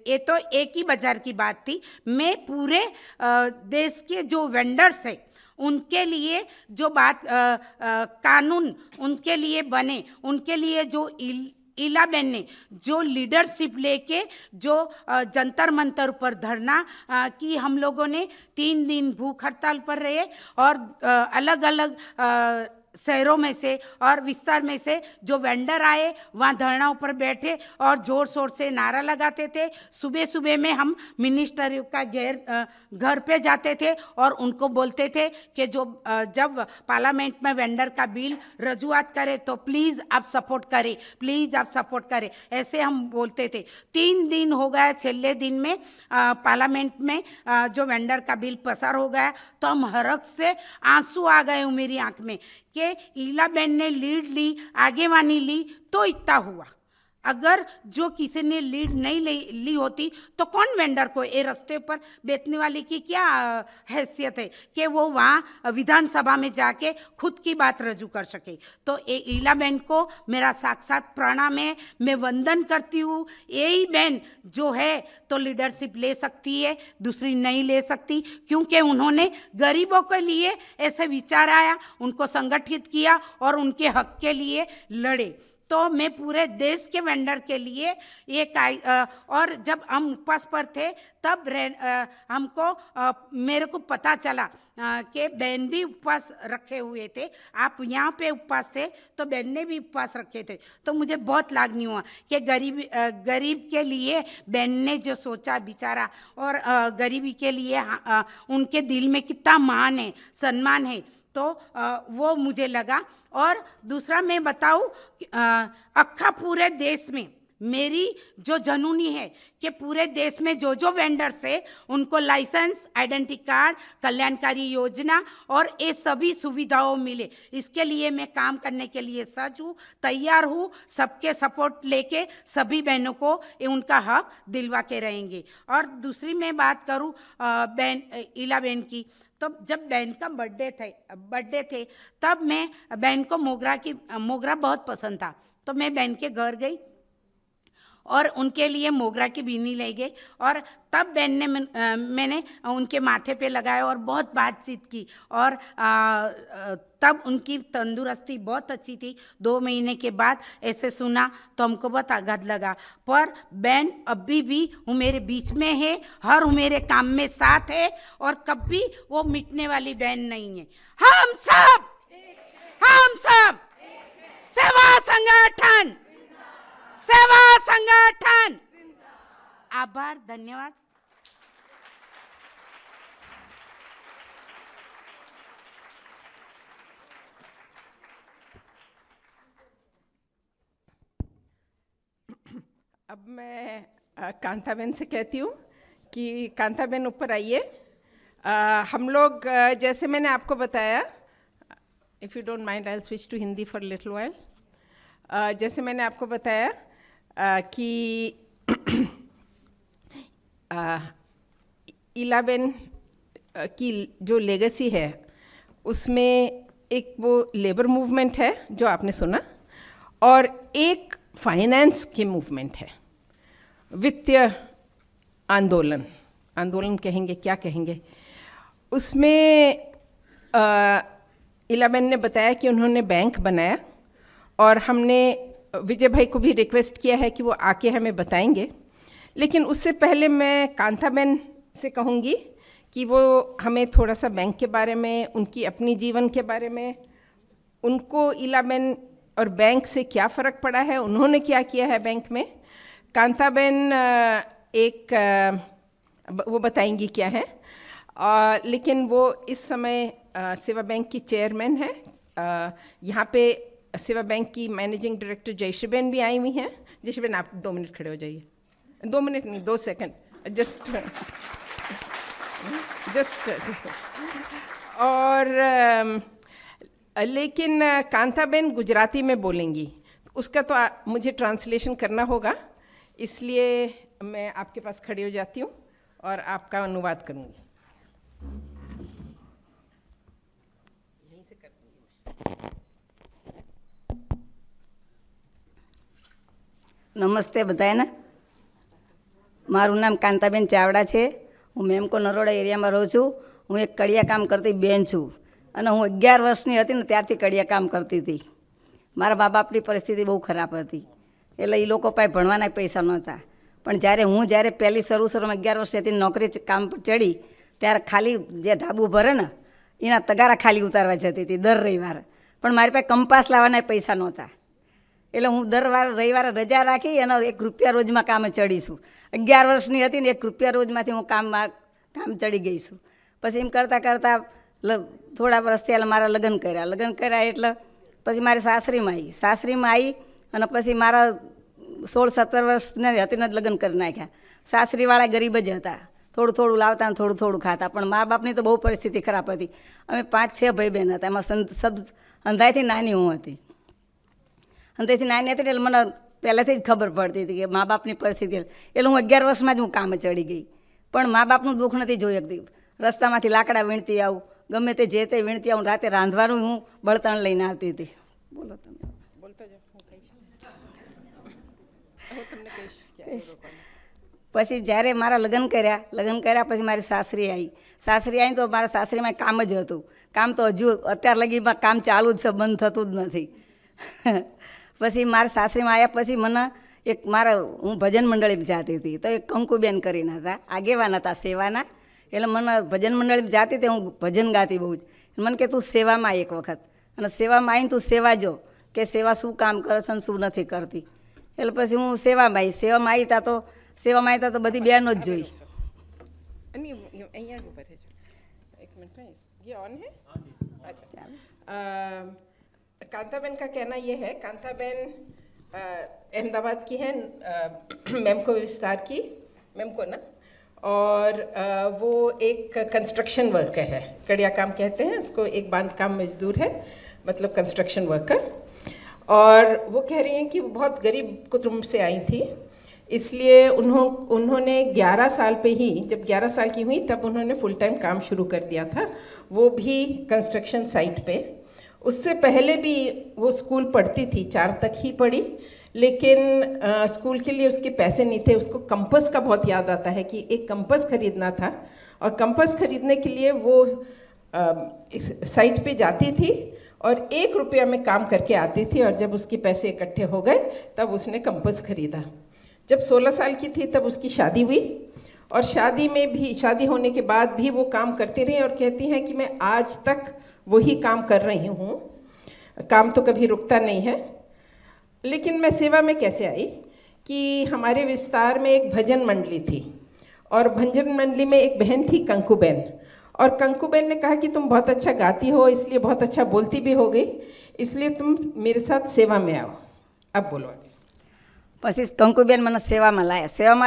ये तो एक ही बाजार की बात थी। मैं पूरे देश के जो वेंडर्स हैं उनके लिए जो बात कानून उनके लिए बने, उनके लिए जो ईला बहन ने जो लीडरशिप लेके जो जंतर मंतर पर धरना की, हम लोगों ने 3 दिन भूख हड़ताल पर रहे और अलग अलग शहरों में से और विस्तार में से जो वेंडर आए वहाँ धरना पर बैठे और जोर शोर से नारा लगाते थे। सुबह सुबह में हम मिनिस्टर का घर पे जाते थे और उनको बोलते थे कि जब पार्लियामेंट में वेंडर का बिल रजूआत करे तो प्लीज़ आप सपोर्ट करें, प्लीज़ आप सपोर्ट करें, ऐसे हम बोलते थे। 3 दिन हो गया, छेले दिन में पार्लियामेंट में जो वेंडर का बिल पसार हो गया, तो हम हरक से आंसू आ गए मेरी आँख में कि ईलाबेन ने लीड ली, आगेवानी ली तो इतना हुआ। अगर जो किसी ने लीड नहीं ली होती तो कौन वेंडर को, ये रास्ते पर बेचने वाले की क्या हैसियत है कि वो वहाँ विधानसभा में जाके खुद की बात रजू कर सके। तो ये ईलाबेन को मेरा साक्षात प्रणाम है, मैं वंदन करती हूँ। यही बहन जो है तो लीडरशिप ले सकती है, दूसरी नहीं ले सकती, क्योंकि उन्होंने गरीबों के लिए ऐसे विचार आया, उनको संगठित किया और उनके हक के लिए लड़े। तो मैं पूरे देश के वेंडर के लिए एक और जब हम उपवास पर थे तब मेरे को पता चला कि बहन भी उपवास रखे हुए थे। आप यहाँ पे उपवास थे तो बहन ने भी उपवास रखे थे, तो मुझे बहुत लागनी हुआ कि गरीब के लिए बहन ने जो सोचा विचारा, और गरीबी के लिए उनके दिल में कितना मान है, सम्मान है, तो वो मुझे लगा। और दूसरा मैं बताऊँ, अक्खा पूरे देश में मेरी जो जनूनी है कि पूरे देश में जो जो वेंडर्स है उनको लाइसेंस, आइडेंटिटी कार्ड, कल्याणकारी योजना और ये सभी सुविधाओं मिले, इसके लिए मैं काम करने के लिए सच हूँ, तैयार हूँ। सबके सपोर्ट लेके सभी बहनों को ये उनका हक दिलवा के रहेंगे। और दूसरी मैं बात करूँ बहन ईलाबेन की, तो जब बहन का बर्थडे थे तब मैं बहन को मोगरा बहुत पसंद था, तो मैं बहन के घर गई और उनके लिए मोगरा की बीनी ले गई, और तब बहन ने मैंने उनके माथे पे लगाया और बहुत बातचीत की, और तब उनकी तंदुरुस्ती बहुत अच्छी थी। 2 महीने के बाद ऐसे सुना तो हमको बहुत आघात लगा, पर बहन अभी भी वो मेरे बीच में है, हर मेरे काम में साथ है और कभी वो मिटने वाली बहन नहीं है। हम सब सेवा संगठन। आभार, धन्यवाद। अब मैं कांताबेन से कहती हूँ कि कांताबेन ऊपर आइए। हम लोग जैसे मैंने आपको बताया, if you don't mind I will switch to Hindi for little while. जैसे मैंने आपको बताया कि ईलाबेन की जो लेगेसी है उसमें एक वो लेबर मूवमेंट है जो आपने सुना, और एक फाइनेंस की मूवमेंट है, वित्तीय आंदोलन कहेंगे, क्या कहेंगे। उसमें ईलाबेन ने बताया कि उन्होंने बैंक बनाया, और हमने विजय भाई को भी रिक्वेस्ट किया है कि वो आके हमें बताएंगे। लेकिन उससे पहले मैं कांताबेन से कहूँगी कि वो हमें थोड़ा सा बैंक के बारे में, उनकी अपनी जीवन के बारे में, उनको ईलाबेन और बैंक से क्या फ़र्क पड़ा है, उन्होंने क्या किया है बैंक में। कांताबेन वो बताएंगी क्या है, लेकिन वो इस समय सेवा बैंक की चेयरमैन है। यहाँ पे सेवा बैंक की मैनेजिंग डायरेक्टर जयश्रीबेन भी आई हुई हैं। जयश्रीबेन, आप 2 मिनट खड़े हो जाइए। 2 मिनट नहीं, 2 सेकंड, जस्ट और लेकिन कांताबेन गुजराती में बोलेंगी, उसका तो मुझे ट्रांसलेशन करना होगा, इसलिए मैं आपके पास खड़ी हो जाती हूँ और आपका अनुवाद करूँगी। यहीं से कर दूँगी। નમસ્તે બધાને, મારું નામ કાંતાબેન ચાવડા છે। હું મેમકો નરોડા એરિયામાં રહું છું। હું એક કડિયા કામ કરતી બેન છું, અને હું 11 વર્ષની હતી ને ત્યારથી કડિયા કામ કરતી હતી। મારા મા બાપની પરિસ્થિતિ બહુ ખરાબ હતી, એટલે એ લોકો પાસે ભણવાના પૈસા નહોતા। પણ જ્યારે પહેલી શરૂમાં 11 વર્ષની હતી, નોકરી કામ પર ચડી, ત્યારે ખાલી જે ઢાબુ ભરે ને એના તગારા ખાલી ઉતારવા જતી હતી દર રવિવારે। પણ મારી પાસે કંપાસ લાવવાના પૈસા નહોતા, એટલે હું દર રવિવારે રજા રાખી અને 1 રૂપિયા રોજમાં કામે ચડીશું। 11 વર્ષની હતી ને 1 રૂપિયા રોજમાંથી હું કામ ચડી ગઈ છું। પછી એમ કરતાં કરતાં થોડા વર્ષ થયા મારા લગ્ન કર્યા એટલે પછી મારી સાસરીમાં આવી અને પછી મારા 16-17 વર્ષની હતી ને જ લગ્ન કરી નાખ્યા। સાસરીવાળા ગરીબ જ હતા, થોડું લાવતા ને થોડું ખાતા, પણ મા બાપની તો બહુ પરિસ્થિતિ ખરાબ હતી। અમે 5-6 ભાઈ બહેન હતા, એમાં અંધાઈથી નાની હું હતી. અંધાઈથી નાની હતી એટલે મને પહેલાંથી જ ખબર પડતી હતી કે મા બાપની પરિસ્થિતિ, એટલે હું 11 વર્ષમાં જ હું કામે ચડી ગઈ. પણ મા બાપનું દુઃખ નથી જોઈ શકતી. રસ્તામાંથી લાકડા વીણતી આવું, ગમે તે જે તે વીણતી આવું, રાતે રાંધવાનું હું બળતણ લઈને આવતી હતી. બોલો તમે. પછી જ્યારે મારા લગ્ન કર્યા પછી મારી સાસરી આવી તો મારા સાસરીમાં કામ જ હતું. કામ તો હજુ અત્યાર લગીમાં કામ ચાલુ જ છે, બંધ થતું જ નથી. પછી મારા સાસરીમાં આવ્યા પછી મને હું ભજન મંડળીમાં જાતી હતી. તો એક કંકુબેન કરીને હતા, આગેવાન હતા સેવાના. એટલે મને ભજન મંડળીમાં જાતી હતી, હું ભજન ગાતી બહુ જ. મને કે તું સેવામાં એક વખત, અને સેવામાં આવીને તું સેવા જો કે સેવા શું કામ કરે છે અને શું નથી કરતી. એટલે પછી હું સેવામાં આવી તો બધી બહેનો જ જોઈ. कांताबेन का कहना ये है, कांताबेन अहमदाबाद की है, मेमको विस्तार की, मेमको ना, और वो एक कंस्ट्रक्शन वर्कर है, कड़िया काम कहते हैं उसको, एक बांधकाम मजदूर है, मतलब कंस्ट्रक्शन वर्कर. और वो कह रही हैं कि वो बहुत गरीब कुटुंब से आई थी, इसलिए उन्होंने 11 साल पे ही, जब 11 साल की हुई तब उन्होंने फुल टाइम काम शुरू कर दिया था, वो भी कंस्ट्रक्शन साइट पे. उससे पहले भी वो स्कूल पढ़ती थी, 4 तक ही पढ़ी, लेकिन स्कूल के लिए उसके पैसे नहीं थे. उसको कंपस का बहुत याद आता है कि एक कंपस खरीदना था, और कंपस खरीदने के लिए वो साइट पे जाती थी और 1 रुपया में काम करके आती थी. और जब उसके पैसे इकट्ठे हो गए तब उसने कंपस खरीदा. जब 16 साल की थी तब उसकी शादी हुई, और शादी होने के बाद भी वो काम करती रही और कहती हैं कि मैं आज तक वही काम कर रही हूँ, काम तो कभी रुकता नहीं है. लेकिन मैं सेवा में कैसे आई कि हमारे विस्तार में एक भजन मंडली थी, और भजन मंडली में एक बहन थी कंकुबेन, और कंकुबेन ने कहा कि तुम बहुत अच्छा गाती हो, इसलिए बहुत अच्छा बोलती भी हो गई, इसलिए तुम मेरे साथ सेवा में आओ. अब बोलो आगे. પછી કંકુબેન મને સેવામાં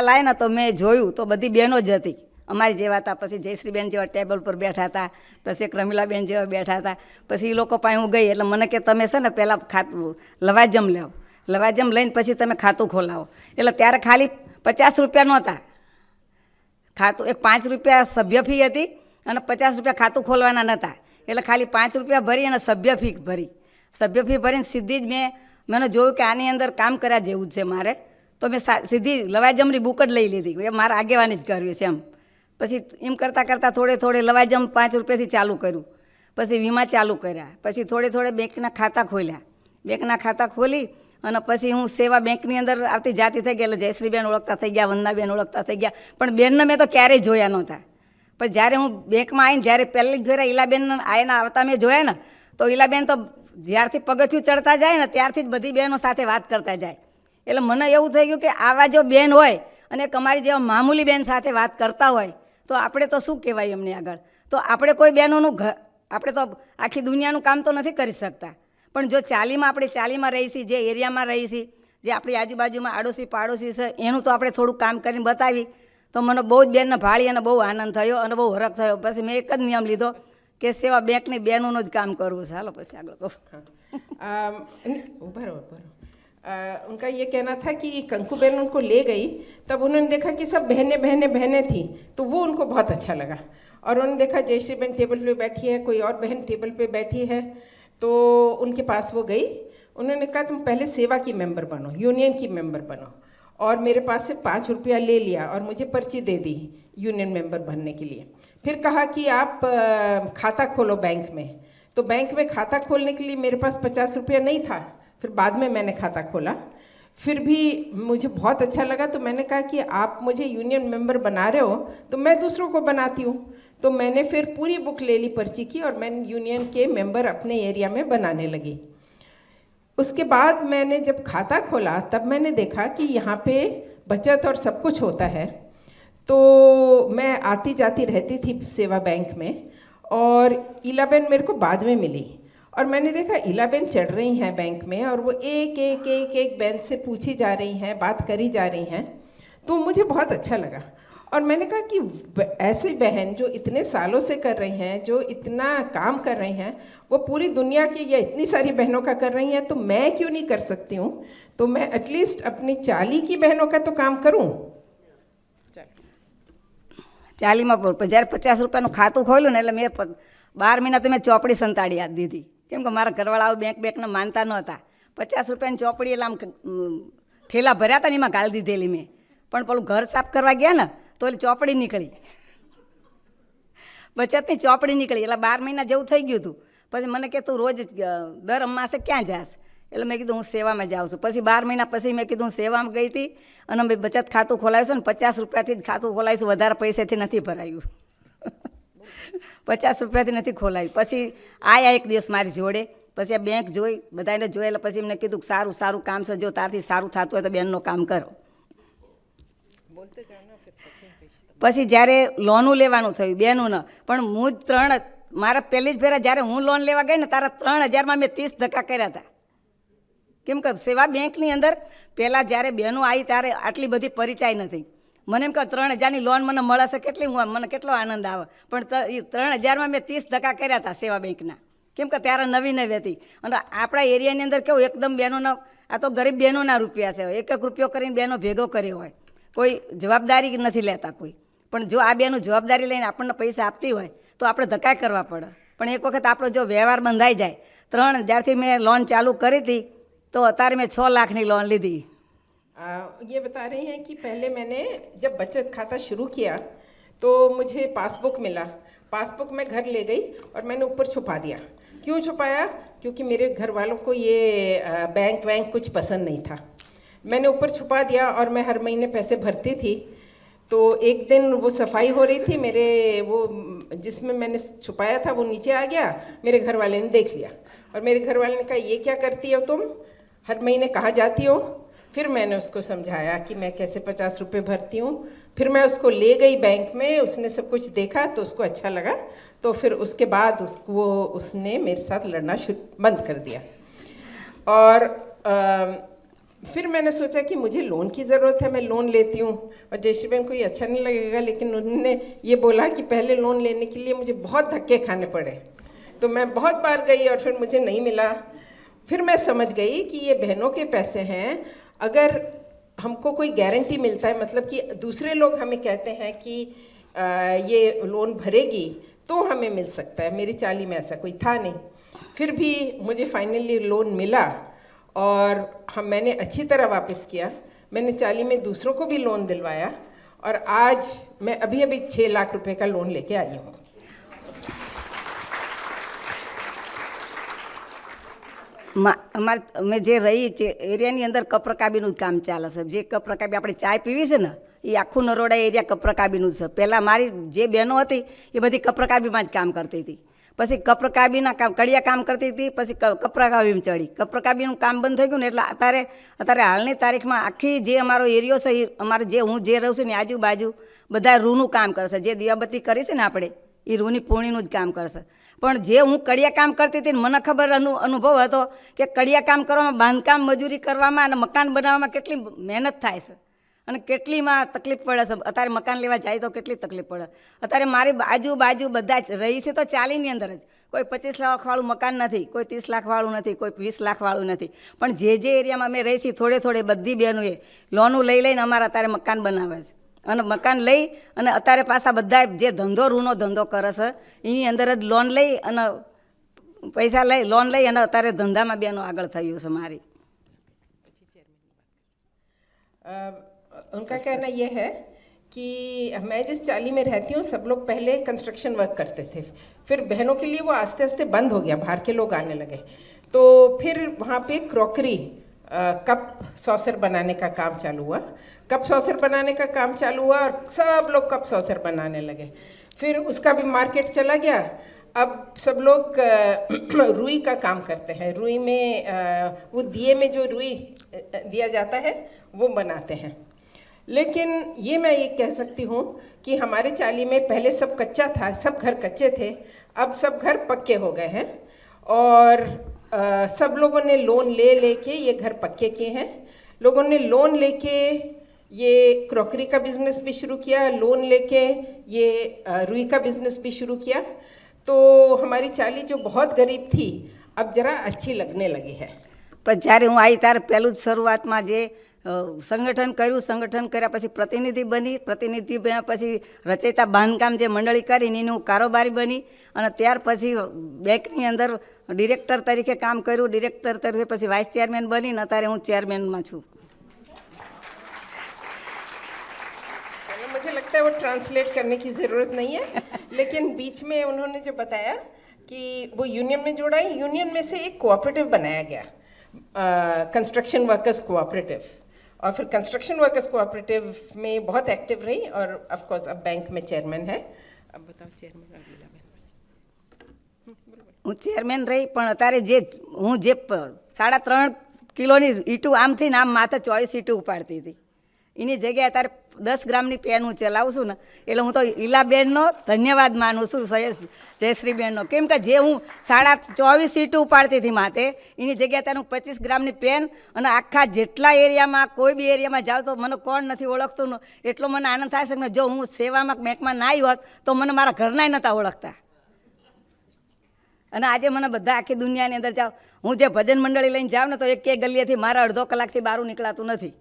લાયા ને તો મેં જોયું તો બધી બહેનો જ હતી અમારી જેવા હતા. પછી જયશ્રીબેન જેવા ટેબલ પર બેઠા હતા, પછી એક રમીલાબેન જેવા બેઠા હતા. પછી એ લોકો પાસે હું ગઈ એટલે મને કે તમે છે ને પહેલાં લવાજમ લેવો, લવાજમ લઈને પછી તમે ખાતું ખોલાવો. એટલે ત્યારે ખાલી 50 રૂપિયા નહોતા ખાતું, એક 5 રૂપિયા સભ્ય ફી હતી અને 50 રૂપિયા ખાતું ખોલવાના નહોતા. એટલે ખાલી 5 રૂપિયા ભરી અને સભ્ય ફી ભરીને સીધી જ મને જોયું કે આની અંદર કામ કર્યા જેવું જ છે મારે, તો મેં સીધી લવાજમની બુક જ લઈ લીધી, એ મારે આગેવાની જ કરવી છે એમ. પછી એમ કરતાં થોડે લવાજમ 5 રૂપિયાથી ચાલુ કર્યું, પછી વીમા ચાલુ કર્યા, પછી થોડે બેંકના ખાતા ખોલ્યા. બેંકના ખાતા ખોલી અને પછી હું સેવા બેંકની અંદર આવતી જાતી થઈ ગઈ. એટલે જયશ્રીબેન ઓળખતા થઈ ગયા, વંદનાબેન ઓળખતા થઈ ગયા, પણ બેનને મેં તો ક્યારેય જોયા નહોતા. પણ જ્યારે હું બેંકમાં આવીને જ્યારે પહેલી ફેરા ઈલાબેન આવીને આવતા મેં જોયા ને, તો ઈલાબેન તો જ્યારથી પગથિયું ચડતા જાય ને ત્યારથી જ બધી બહેનો સાથે વાત કરતા જાય. એટલે મને એવું થઈ ગયું કે આવા જો બેન હોય અને એક અમારી જેવા મામૂલી બેન સાથે વાત કરતા હોય તો આપણે તો શું કહેવાય એમની આગળ. તો આપણે કોઈ બહેનોનું આપણે તો આખી દુનિયાનું કામ તો નથી કરી શકતા, પણ જો આપણે ચાલીમાં રહીશી, જે એરિયામાં રહીશી, જે આપણી આજુબાજુમાં આડોશી પાડોશી છે એનું તો આપણે થોડું કામ કરીને બતાવી તો મને બહુ જ બેનને ભાળી અને બહુ આનંદ થયો અને બહુ હરખ થયો. પછી મેં એક જ નિયમ લીધો કે સેવા બેંકની બહેનોનું જ કામ કરવું છે. હાલો પછી આગળ કહો. उनका ये कहना था कि कंकुबेन उनको ले गई, तब उन्होंने देखा कि सब बहनें थी, तो वो उनको बहुत अच्छा लगा. और उन्होंने देखा जयश्रीबेन टेबल पे बैठी है, कोई और बहन टेबल पे बैठी है, तो उनके पास वो गई. उन्होंने कहा तुम पहले सेवा की मेंबर बनो, यूनियन की मेंबर बनो. और मेरे पास से 5 रुपया ले लिया और मुझे पर्ची दे दी यूनियन मेंबर बनने के लिए. फिर कहा कि आप खाता खोलो बैंक में. तो बैंक में खाता खोलने के लिए मेरे पास 50 रुपया नहीं था. फिर बाद में मैंने खाता खोला, फिर भी मुझे बहुत अच्छा लगा. तो मैंने कहा कि आप मुझे यूनियन मेंबर बना रहे हो तो मैं दूसरों को बनाती हूँ. तो मैंने फिर पूरी बुक ले ली पर्ची की और मैंने यूनियन के मेंबर अपने एरिया में बनाने लगी. उसके बाद मैंने जब खाता खोला तब मैंने देखा कि यहाँ पे बचत और सब कुछ होता है. तो मैं आती जाती रहती थी सेवा बैंक में, और इलाबेन मेरे को बाद में मिली. और मैंने देखा इलाबेन चढ़ रही हैं बैंक में, और वो एक बेंच से पूछी जा रही हैं, बात करी जा रही हैं. तो मुझे बहुत अच्छा लगा. और मैंने कहा कि ऐसे बहन जो इतने सालों से कर रही हैं, जो इतना काम कर रही हैं, वो पूरी दुनिया की या इतनी सारी बहनों का कर रही हैं, तो मैं क्यों नहीं कर सकती हूँ? तो मैं एटलीस्ट अपनी 40 की बहनों का तो काम करूँ. 40માં જ્યારે 50 રૂપિયાનું ખાતું ખોલ્યું ને એટલે મેં 12 મહિના તો મેં ચોપડી સંતાડી આપી દીધી, કેમ કે મારા ઘરવાળાઓ બેંકને માનતા નહોતા. 50 રૂપિયાની ચોપડી એટલે આમ ઠેલા ભર્યા હતા ને એમાં ગાળી દીધેલી મેં. પણ પેલું ઘર સાફ કરવા ગયા ને તો એટલે ચોપડી નીકળી, બચતની ચોપડી નીકળી. એટલે 12 મહિના જેવું થઈ ગયું હતું. પછી મને કે તું રોજ દર અમાસે ક્યાં જાસ? એટલે મેં કીધું હું સેવામાં જાઉં છું. પછી 12 મહિના પછી મેં કીધું હું સેવામાં ગઈ હતી અને મેં બચત ખાતું ખોલાવ્યું છે ને 50 રૂપિયાથી જ ખાતું ખોલાવીશું, વધારે પૈસાથી નથી ભરાયું. 50 રૂપિયાથી નથી ખોલાવ્યું. પછી આયા એક દિવસ મારી જોડે, પછી આ બેંક જોઈ, બધાને જોઈ, એટલે પછી એમને કીધું સારું સારું કામ છે, જો તારથી સારું થતું હોય તો બેનનું કામ કરો. પછી જ્યારે લોનું લેવાનું થયું બેનું ન, પણ હું જ મારા પહેલી જ ફેરા જ્યારે હું લોન લેવા ગઈ ને તારા 3000માં મેં 30 ધક્કા કર્યા હતા. કેમ કે સેવા બેંકની અંદર પહેલાં જ્યારે બહેનો આવી ત્યારે આટલી બધી પરિચય નથી. મને એમ કહે 3000ની લોન મને મળશે, કેટલી મને કેટલો આનંદ આવે. પણ એ 3000માં મેં 30 ધક્કા કર્યા હતા સેવા બેંકના, કેમ કે ત્યારે નવી નવી હતી. અને આપણા એરિયાની અંદર કેવું એકદમ બહેનોના, આ તો ગરીબ બહેનોના રૂપિયા છે, એક એક રૂપિયો કરીને બહેનો ભેગો કર્યો હોય, કોઈ જવાબદારી નથી લેતા કોઈ. પણ જો આ બેનું જવાબદારી લઈને આપણને પૈસા આપતી હોય તો આપણે ધક્કા કરવા પડે. પણ એક વખત આપણો જો વ્યવહાર બંધાઈ જાય, 3000થી મેં લોન ચાલુ કરી હતી तो अतार में 6 लाख की लोन ली थी. ये बता रहे हैं कि पहले मैंने जब बचत खाता शुरू किया तो मुझे पासबुक मिला. पासबुक मैं घर ले गई और मैंने ऊपर छुपा दिया. क्यों छुपाया? क्योंकि मेरे घर वालों को ये बैंक वैंक कुछ पसंद नहीं था. मैंने ऊपर छुपा दिया और मैं हर महीने पैसे भरती थी. तो एक दिन वो सफाई हो रही थी, मेरे वो जिसमें मैंने छुपाया था वो नीचे आ गया. मेरे घर वाले ने देख लिया और मेरे घर वाले ने कहा ये क्या करती हो तुम, हर महीने कहाँ जाती हो? फिर मैंने उसको समझाया कि मैं कैसे 50 रुपये भरती हूँ. फिर मैं उसको ले गई बैंक में, उसने सब कुछ देखा तो उसको अच्छा लगा. तो फिर उसके बाद उसने मेरे साथ लड़ना बंद कर दिया. और फिर मैंने सोचा कि मुझे लोन की ज़रूरत है, मैं लोन लेती हूँ. और जयश्री बहन को ये अच्छा नहीं लगेगा, लेकिन उन्होंने ये बोला कि पहले लोन लेने के लिए मुझे बहुत धक्के खाने पड़े. तो मैं बहुत बार गई और फिर मुझे नहीं मिला. फिर मैं समझ गई कि ये बहनों के पैसे हैं. अगर हमको कोई गारंटी मिलता है, मतलब कि दूसरे लोग हमें कहते हैं कि ये लोन भरेगी तो हमें मिल सकता है. मेरी 40 में ऐसा कोई था नहीं. फिर भी मुझे फाइनली लोन मिला और मैंने अच्छी तरह वापस किया. मैंने 40 में दूसरों को भी लोन दिलवाया और आज मैं अभी 6 लाख रुपए का लोन लेके आई हूँ. અમારે મેં જે રહી એરિયાની અંદર કપરકાબીનું જ કામ ચાલે છે. જે કપરકાબી આપણે ચાય પીવી છે ને એ આખું નરોડા એરિયા કપરકાબીનું જ છે. પહેલાં મારી જે બહેનો હતી એ બધી કપરકાબીમાં જ કામ કરતી હતી. પછી કપરકાબીના કામ કડિયા કામ કરતી હતી, પછી કપરકાબીમાં ચડી. કપરકાબીનું કામ બંધ થઈ ગયું ને એટલે અત્યારે હાલની તારીખમાં આખી જે અમારો એરિયો છે એ અમારે જે હું જે રહું છું ને આજુબાજુ બધા રૂનું કામ કરશે. જે દિવાબત્તી કરી છે ને આપણે એ રૂની પૂણીનું જ કામ કરશે. પણ જે હું કડિયા કામ કરતી હતી મને ખબર અનુભવ હતો કે કડિયા કામ કરવામાં, બાંધકામ મજૂરી કરવામાં અને મકાન બનાવવામાં કેટલી મહેનત થાય છે અને કેટલીમાં તકલીફ પડે છે. અત્યારે મકાન લેવા જાય તો કેટલી તકલીફ પડે. અત્યારે મારી આજુબાજુ બધા જ રહી છે તો 40ની અંદર જ. કોઈ 25 લાખવાળું મકાન નથી, કોઈ 30 લાખવાળું નથી, કોઈ 20 લાખવાળું નથી. પણ જે એરિયામાં અમે રહી છીએ થોડે થોડે બધી બહેનોએ લોનું લઈને અમારા અત્યારે મકાન બનાવે છે. અને મકાન લઈ અને અત્યારે પાછા બધા જે ધંધો રૂનો ધંધો કરે છે એની અંદર જ લોન લઈ અને પૈસા લઈ લોન લઈ અને અત્યારે ધંધામાં બેનો આગળ થયું છે મારી. उनका कहना ये है कि मैं जिस चाली में रहती हूँ सब लोग पहले कंस्ट्रक्शन वर्क करते थे. फिर बहनों के लिए वो आस्ते आस्ते बंद हो गया, बाहर के लोग आने लगे. तो फिर वहाँ पे क्रॉकरी, कप सॉसर बनाने का काम चालू हुआ. कप सॉसर बनाने का काम चालू हुआ और सब लोग कप सॉसर बनाने लगे. फिर उसका भी मार्केट चला गया. अब सब लोग रुई का काम करते हैं. रुई में वो दिए में जो रुई दिया जाता है वो बनाते हैं. लेकिन ये मैं ये कह सकती हूँ कि हमारे चाली में पहले सब कच्चा था, सब घर कच्चे थे. अब सब घर पक्के हो गए हैं और सब लोगों ने लोन ले के ये घर पक्के किए हैं. लोगों ने लोन लेके ये क्रॉकरी का बिजनेस भी शुरू किया, लोन लेके ये रुई का बिजनेस भी शुरू किया। तो हमारी चाली जो बहुत गरीब थी अब जरा अच्छी लगने लगी है। पर જ્યારે હું આવી ત્યારે પહેલું જ શરૂઆતમાં જે સંગઠન કર્યું, સંગઠન કર્યા પછી પ્રતિનિધિ બની, પ્રતિનિધિ બન્યા પછી રચયિતા બાંધકામ જે મંડળી કરીને એની હું કારોબારી બની અને ત્યાર પછી બેંકની અંદર ડિરેક્ટર તરીકે કામ કર્યું, ડિરેક્ટર તરીકે પછી વાઇસ ચેરમેન બની ને અત્યારે હું ચેરમેનમાં છું। मुझे लगता है वो ट्रांसलेट करने की ज़रूरत नहीं है, लेकिन बीच में उन्होंने जो बताया कि वो यूनियन में जोड़ा, यूनियन में से एक कोऑपरेटिव बनाया गया, कंस्ट्रक्शन वर्कर्स कोऑपरेटिव, और फिर कंस्ट्रक्शन वर्कर्स कोऑपरेटिव में बहुत एक्टिव रही और ऑफ कोर्स अब बैंक में चेयरमैन है। अब बताओ चेयरमैन और लीलाबेन। હું ચેરમેન રહી પણ અત્યારે જે હું જે 3.5 કિલોની ઈટું આમથી ને આમ માથે 24 ઈટું ઉપાડતી હતી એની જગ્યાએ અત્યારે 10 ગ્રામની પેન હું ચલાવું છું ને એટલે હું તો ઈલાબેનનો ધન્યવાદ માનું છું, જયશ્રીબેનનો, કેમ કે જે હું 24.5 ઈટું ઉપાડતી હતી માથે એની જગ્યાએ અત્યારે હું 25 ગ્રામની પેન અને આખા જેટલા એરિયામાં કોઈ બી એરિયામાં જાઉં તો મને કોણ નથી ઓળખતું ને એટલો મને આનંદ થાય છે કે જો હું સેવામાં બેંકમાં ના આવી હોત તો મને મારા ઘરનાય નહોતા ઓળખતા। અને આજે મને બધા આખી દુનિયાની અંદર જાઉં, હું જે ભજન મંડળી લઈને જાઉં ને તો એક ગલીએથી મારા અડધો કલાકથી બહાર નીકળાતું નથી,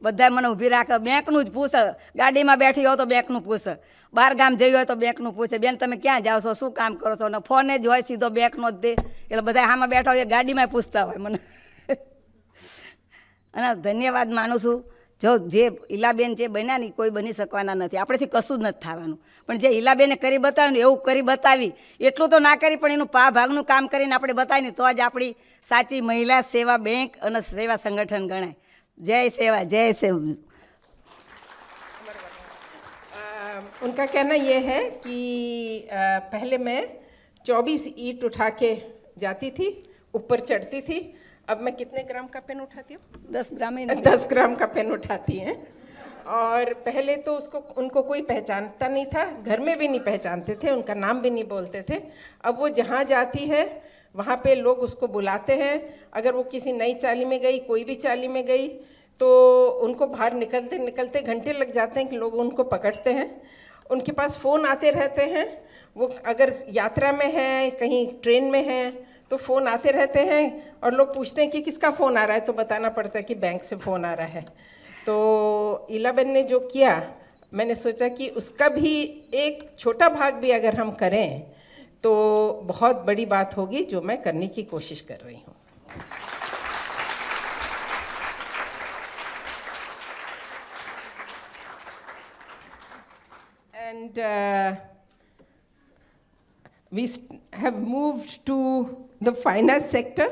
બધા મને ઊભી રાખે, બેંકનું જ પૂછે, ગાડીમાં બેઠી હોય તો બેંકનું પૂછે, બહાર ગામ જઈ હોય તો બેંકનું પૂછે, બેન તમે ક્યાં જાઓ છો, શું કામ કરો છો, અને ફોન જ હોય સીધો બેંકનો જ દે, એટલે બધા આમાં બેઠા હોય ગાડીમાં પૂછતા હોય મને। અને ધન્યવાદ માનું છું, જો જે ઈલાબેન જે બન્યા ને કોઈ બની શકવાના નથી, આપણેથી કશું જ નથી થવાનું, પણ જે ઈલાબેને કરી બતાવ્યું ને એવું કરી બતાવી, એટલું તો ના કરી પણ એનું ભાગનું કામ કરીને આપણે બતાવીને તો જ આપણી સાચી મહિલા સેવા બેંક અને સેવા સંગઠન ગણાય। जय सेवा, जय सेवा। उनका कहना ये है कि पहले मैं 24 ईंट उठा के जाती थी, ऊपर चढ़ती थी, अब मैं कितने ग्राम का पेन उठाती हूँ? 10 ग्राम ही 10 ग्राम का पेन उठाती हैं। और पहले तो उनको कोई पहचानता नहीं था, घर में भी नहीं पहचानते थे, उनका नाम भी नहीं बोलते थे। अब वो जहाँ जाती है वहाँ पे लोग उसको बुलाते हैं। अगर वो किसी नई चाली में गई, कोई भी चाली में गई, तो उनको बाहर निकलते निकलते घंटे लग जाते हैं कि लोग उनको पकड़ते हैं। उनके पास फ़ोन आते रहते हैं, वो अगर यात्रा में है, कहीं ट्रेन में है तो फ़ोन आते रहते हैं और लोग पूछते हैं कि किसका फ़ोन आ रहा है, तो बताना पड़ता है कि बैंक से फ़ोन आ रहा है। तो ईलाबेन ने जो किया, मैंने सोचा कि उसका भी एक छोटा भाग भी अगर हम करें तो बहुत बड़ी बात होगी, जो मैं करने की कोशिश कर रही हूँ। And we have moved to the finance sector,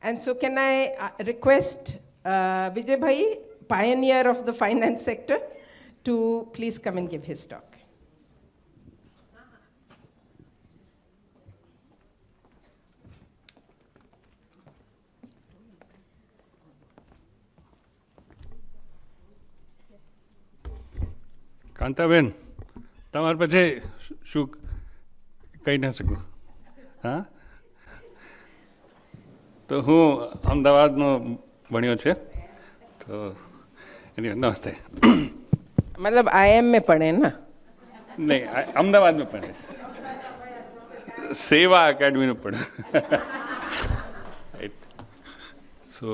and so can I request Vijay Bhai, pioneer of the finance sector, to please come and give his talk. Kantaben, તમારા પછી શું કહી ના શકું? હા, તો હું અમદાવાદનો ભણ્યો છે, તો એની નમસ્તે। मतलब IIM में पढ़े ना? नहीं, अहमदाबाद में पढ़े, सेवा अकेडमी में पढ़े। Right. So,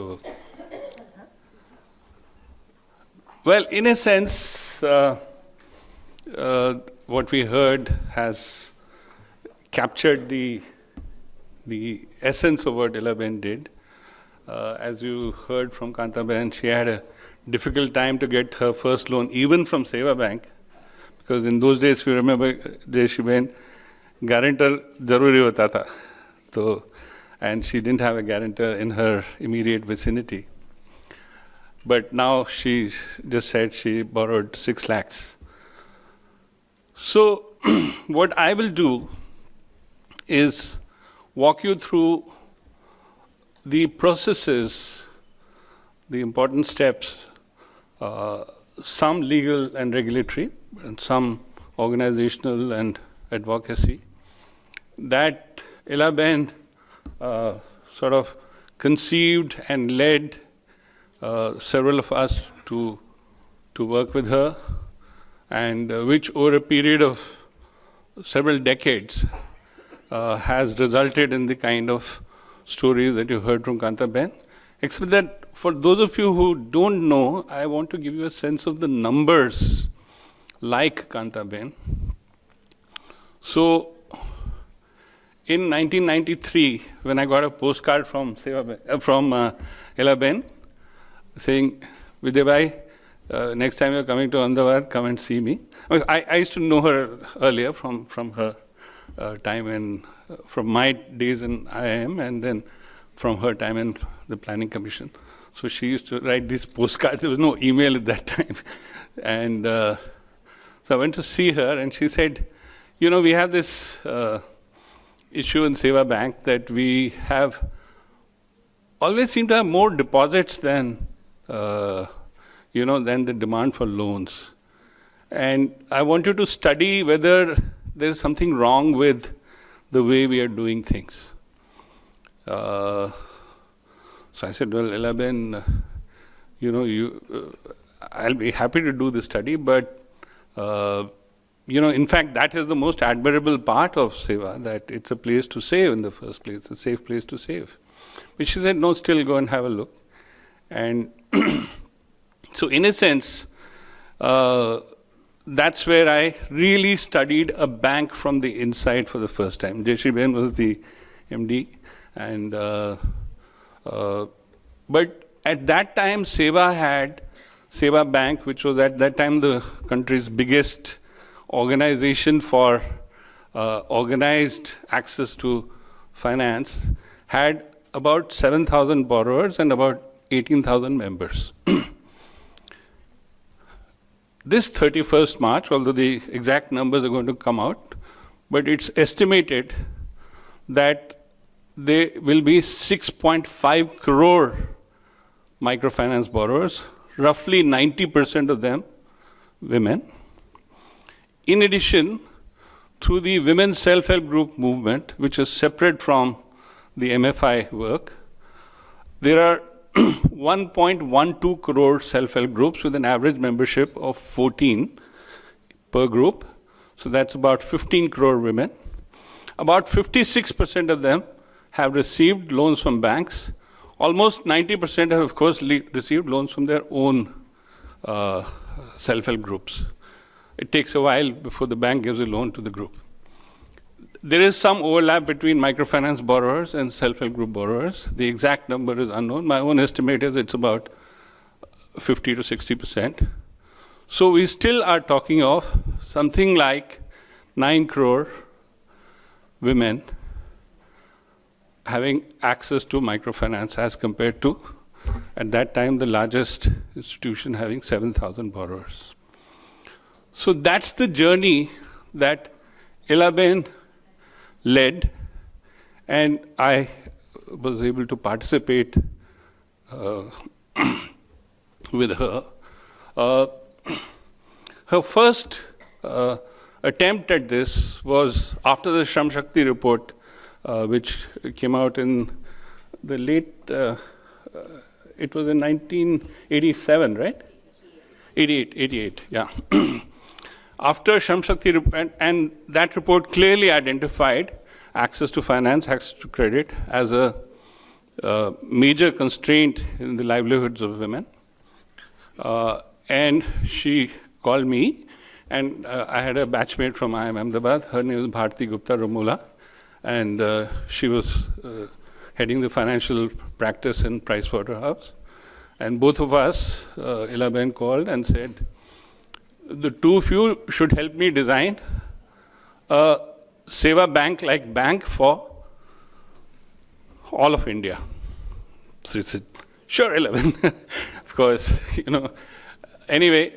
well, in a sense, what we heard has captured the essence of what Elaben did. As you heard from Kantaben, she had a difficult time to get her first loan, even from SEWA Bank, because in those days, if you remember, Jayashiben, guarantor zaruri hota tha. So, and she didn't have a guarantor in her immediate vicinity. But now she just said she borrowed 6 lakhs. So, what I will do is walk you through the processes, the important steps, some legal and regulatory, and some organizational and advocacy, that Elaben sort of conceived and led several of us to to work with her, and which over a period of several decades has resulted in the kind of stories that you heard from Kantaben. Except that for those of you who don't know, I want to give you a sense of the numbers like Kantaben. So, in 1993, when I got a postcard from Elaben saying, Vijay, next time you're coming to Ahmedabad, come and see me. I used to know her earlier from her time in, from my days in IIM, and then from her time in the Planning Commission. So she used to write these postcards. There was no email at that time. And so I went to see her, and she said, you know, we have this issue in SEWA Bank that we have always seem to have more deposits than, than the demand for loans. And I want you to study whether there is something wrong with the way we are doing things. So I said, well, Elaben, I'll be happy to do the study, but in fact, that is the most admirable part of SEWA, that it's a place to save in the first place, a safe place to save. But she said, no, still go and have a look. And so in a sense, that's where I really studied a bank from the inside for the first time. Devaki was the MD. And but at that time, SEWA had SEWA Bank, which was at that time the country's biggest organization for organized access to finance, had about 7,000 borrowers and about 18,000 members. This 31st March, although the exact numbers are going to come out, but it's estimated that there will be 6.5 crore microfinance borrowers, roughly 90% of them women. In addition, through the Women's Self-Help Group movement, which is separate from the MFI work, there are 1.12 crore self-help groups with an average membership of 14 per group. So that's about 15 crore women. About 56% of them have received loans from banks. Almost 90% have, of course, received loans from their own self-help groups. It takes a while before the bank gives a loan to the group. There is some overlap between microfinance borrowers and self-help group borrowers. The exact number is unknown. My own estimate is it's about 50 to 60%. So we still are talking of something like 9 crore women having access to microfinance as compared to, at that time, the largest institution having 7,000 borrowers. So that's the journey that Elaben led, and I was able to participate with her. Her first attempt at this was after the Shram Shakti report, which came out in the late, it was in 1987, right? 88, yeah. After Shram Shakti, and that report clearly identified access to finance, access to credit as a major constraint in the livelihoods of women. And she called me, and I had a batchmate from IIM Ahmedabad. Her name is Bharti Gupta Ramula, and she was heading the financial practice in Pricewaterhouse. And both of us, Elaben called and said, the two of you should help me design a SEWA Bank-like bank for all of India. So he said, sure, Elaben. Of course, Anyway,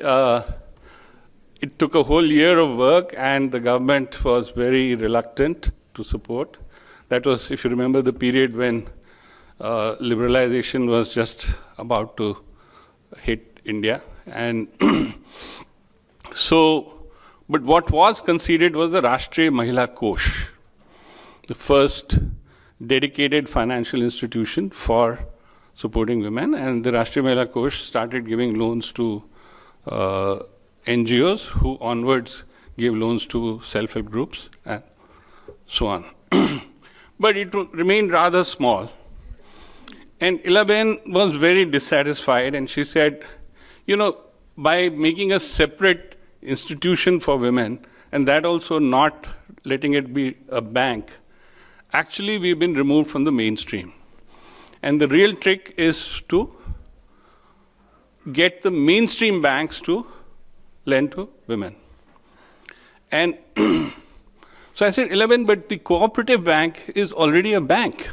it took a whole year of work, and the government was very reluctant to support. That was, if you remember, the period when liberalization was just about to hit India. And so, but what was conceded was the Rashtriya Mahila Kosh, the first dedicated financial institution for supporting women. And the Rashtriya Mahila Kosh started giving loans to NGOs who onwards gave loans to self-help groups and so on. But it remained rather small. And Elaben was very dissatisfied, and she said, by making a separate institution for women, and that also not letting it be a bank, actually we've been removed from the mainstream. And the real trick is to get the mainstream banks to lend to women. And so I said, Elaben, but the cooperative bank is already a bank.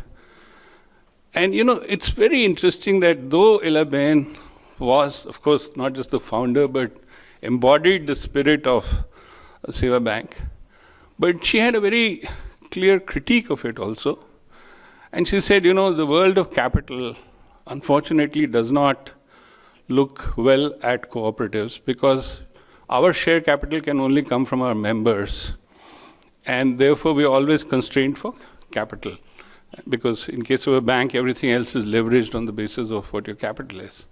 And it's very interesting that though Elaben was, of course, not just the founder, but embodied the spirit of SEWA Bank, but she had a very clear critique of it also. And she said, the world of capital, unfortunately, does not look well at cooperatives because our share capital can only come from our members. And therefore, we are always constrained for capital. Because in case of a bank, everything else is leveraged on the basis of what your capital is.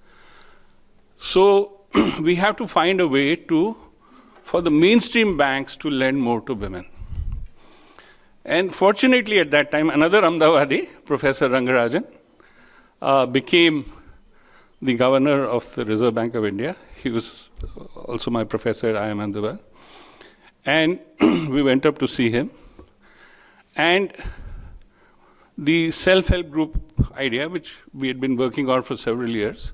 So we have to find a way for the mainstream banks to lend more to women. And fortunately at that time, another Ahmedabadi, Professor Rangarajan, became the governor of the Reserve Bank of India. He was also my professor at IIM Ahmedabad. And we went up to see him. And the self-help group idea, which we had been working on for several years,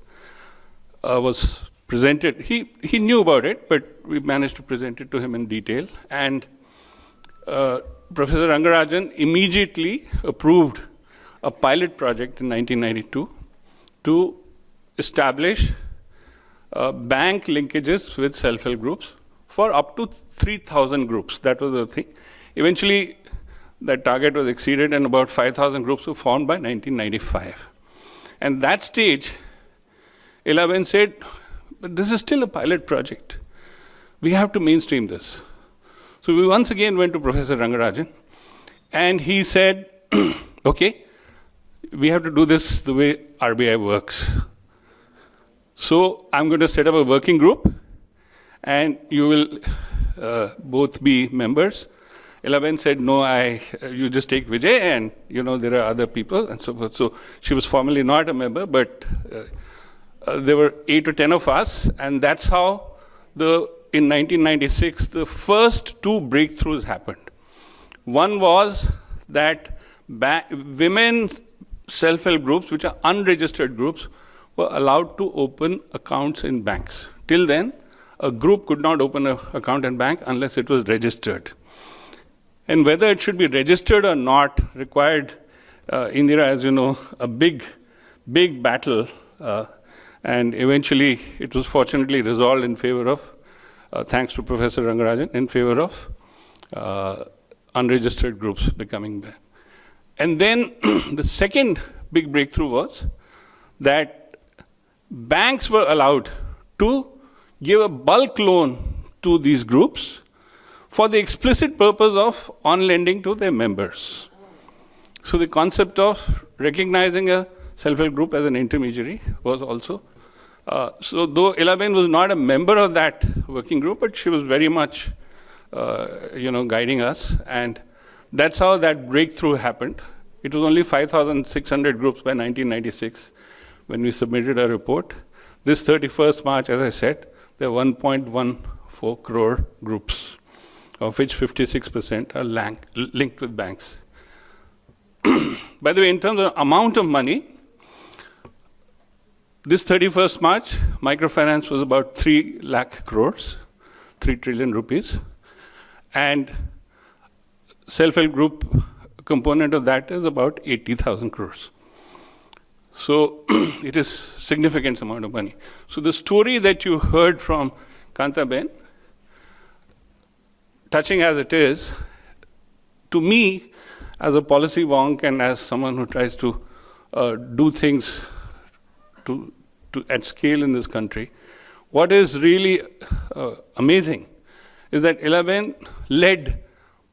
was presented. He knew about it, but we managed to present it to him in detail. And Professor Rangarajan immediately approved a pilot project in 1992 to establish bank linkages with self-help groups for up to 3,000 groups. That was the thing. Eventually, that target was exceeded and about 5,000 groups were formed by 1995. And that stage, Elaben said, but this is still a pilot project. We have to mainstream this. So we once again went to Professor Rangarajan, and he said, okay, we have to do this the way RBI works. So I'm going to set up a working group, and you will both be members. Elaben said, no, you just take Vijay, and there are other people, and so forth. So she was formally not a member, but there were 8 or 10 of us, and that's how in 1996, the first 2 breakthroughs happened. One was that women self-help groups, which are unregistered groups, were allowed to open accounts in banks. Till then, a group could not open an account in bank unless it was registered. And whether it should be registered or not required, Indira, as you know, a big battle. And eventually, it was fortunately resolved in favor of, thanks to Professor Rangarajan, in favor of unregistered groups becoming bank. And then the second big breakthrough was that banks were allowed to give a bulk loan to these groups for the explicit purpose of on-lending to their members. So the concept of recognizing a self-help group as an intermediary was also. So though Elaben was not a member of that working group, but she was very much, guiding us. And that's how that breakthrough happened. It was only 5,600 groups by 1996 when we submitted our report. This 31st March, as I said, there are 1.14 crore groups, of which 56% are linked with banks. By the way, in terms of amount of money, this 31st March, microfinance was about 3 lakh crores, 3 trillion rupees. And self-help group component of that is about 80,000 crores. So it is significant amount of money. So the story that you heard from Kantaben, touching as it is, to me, as a policy wonk and as someone who tries to do things at scale in this country, what is really amazing is that Elaben led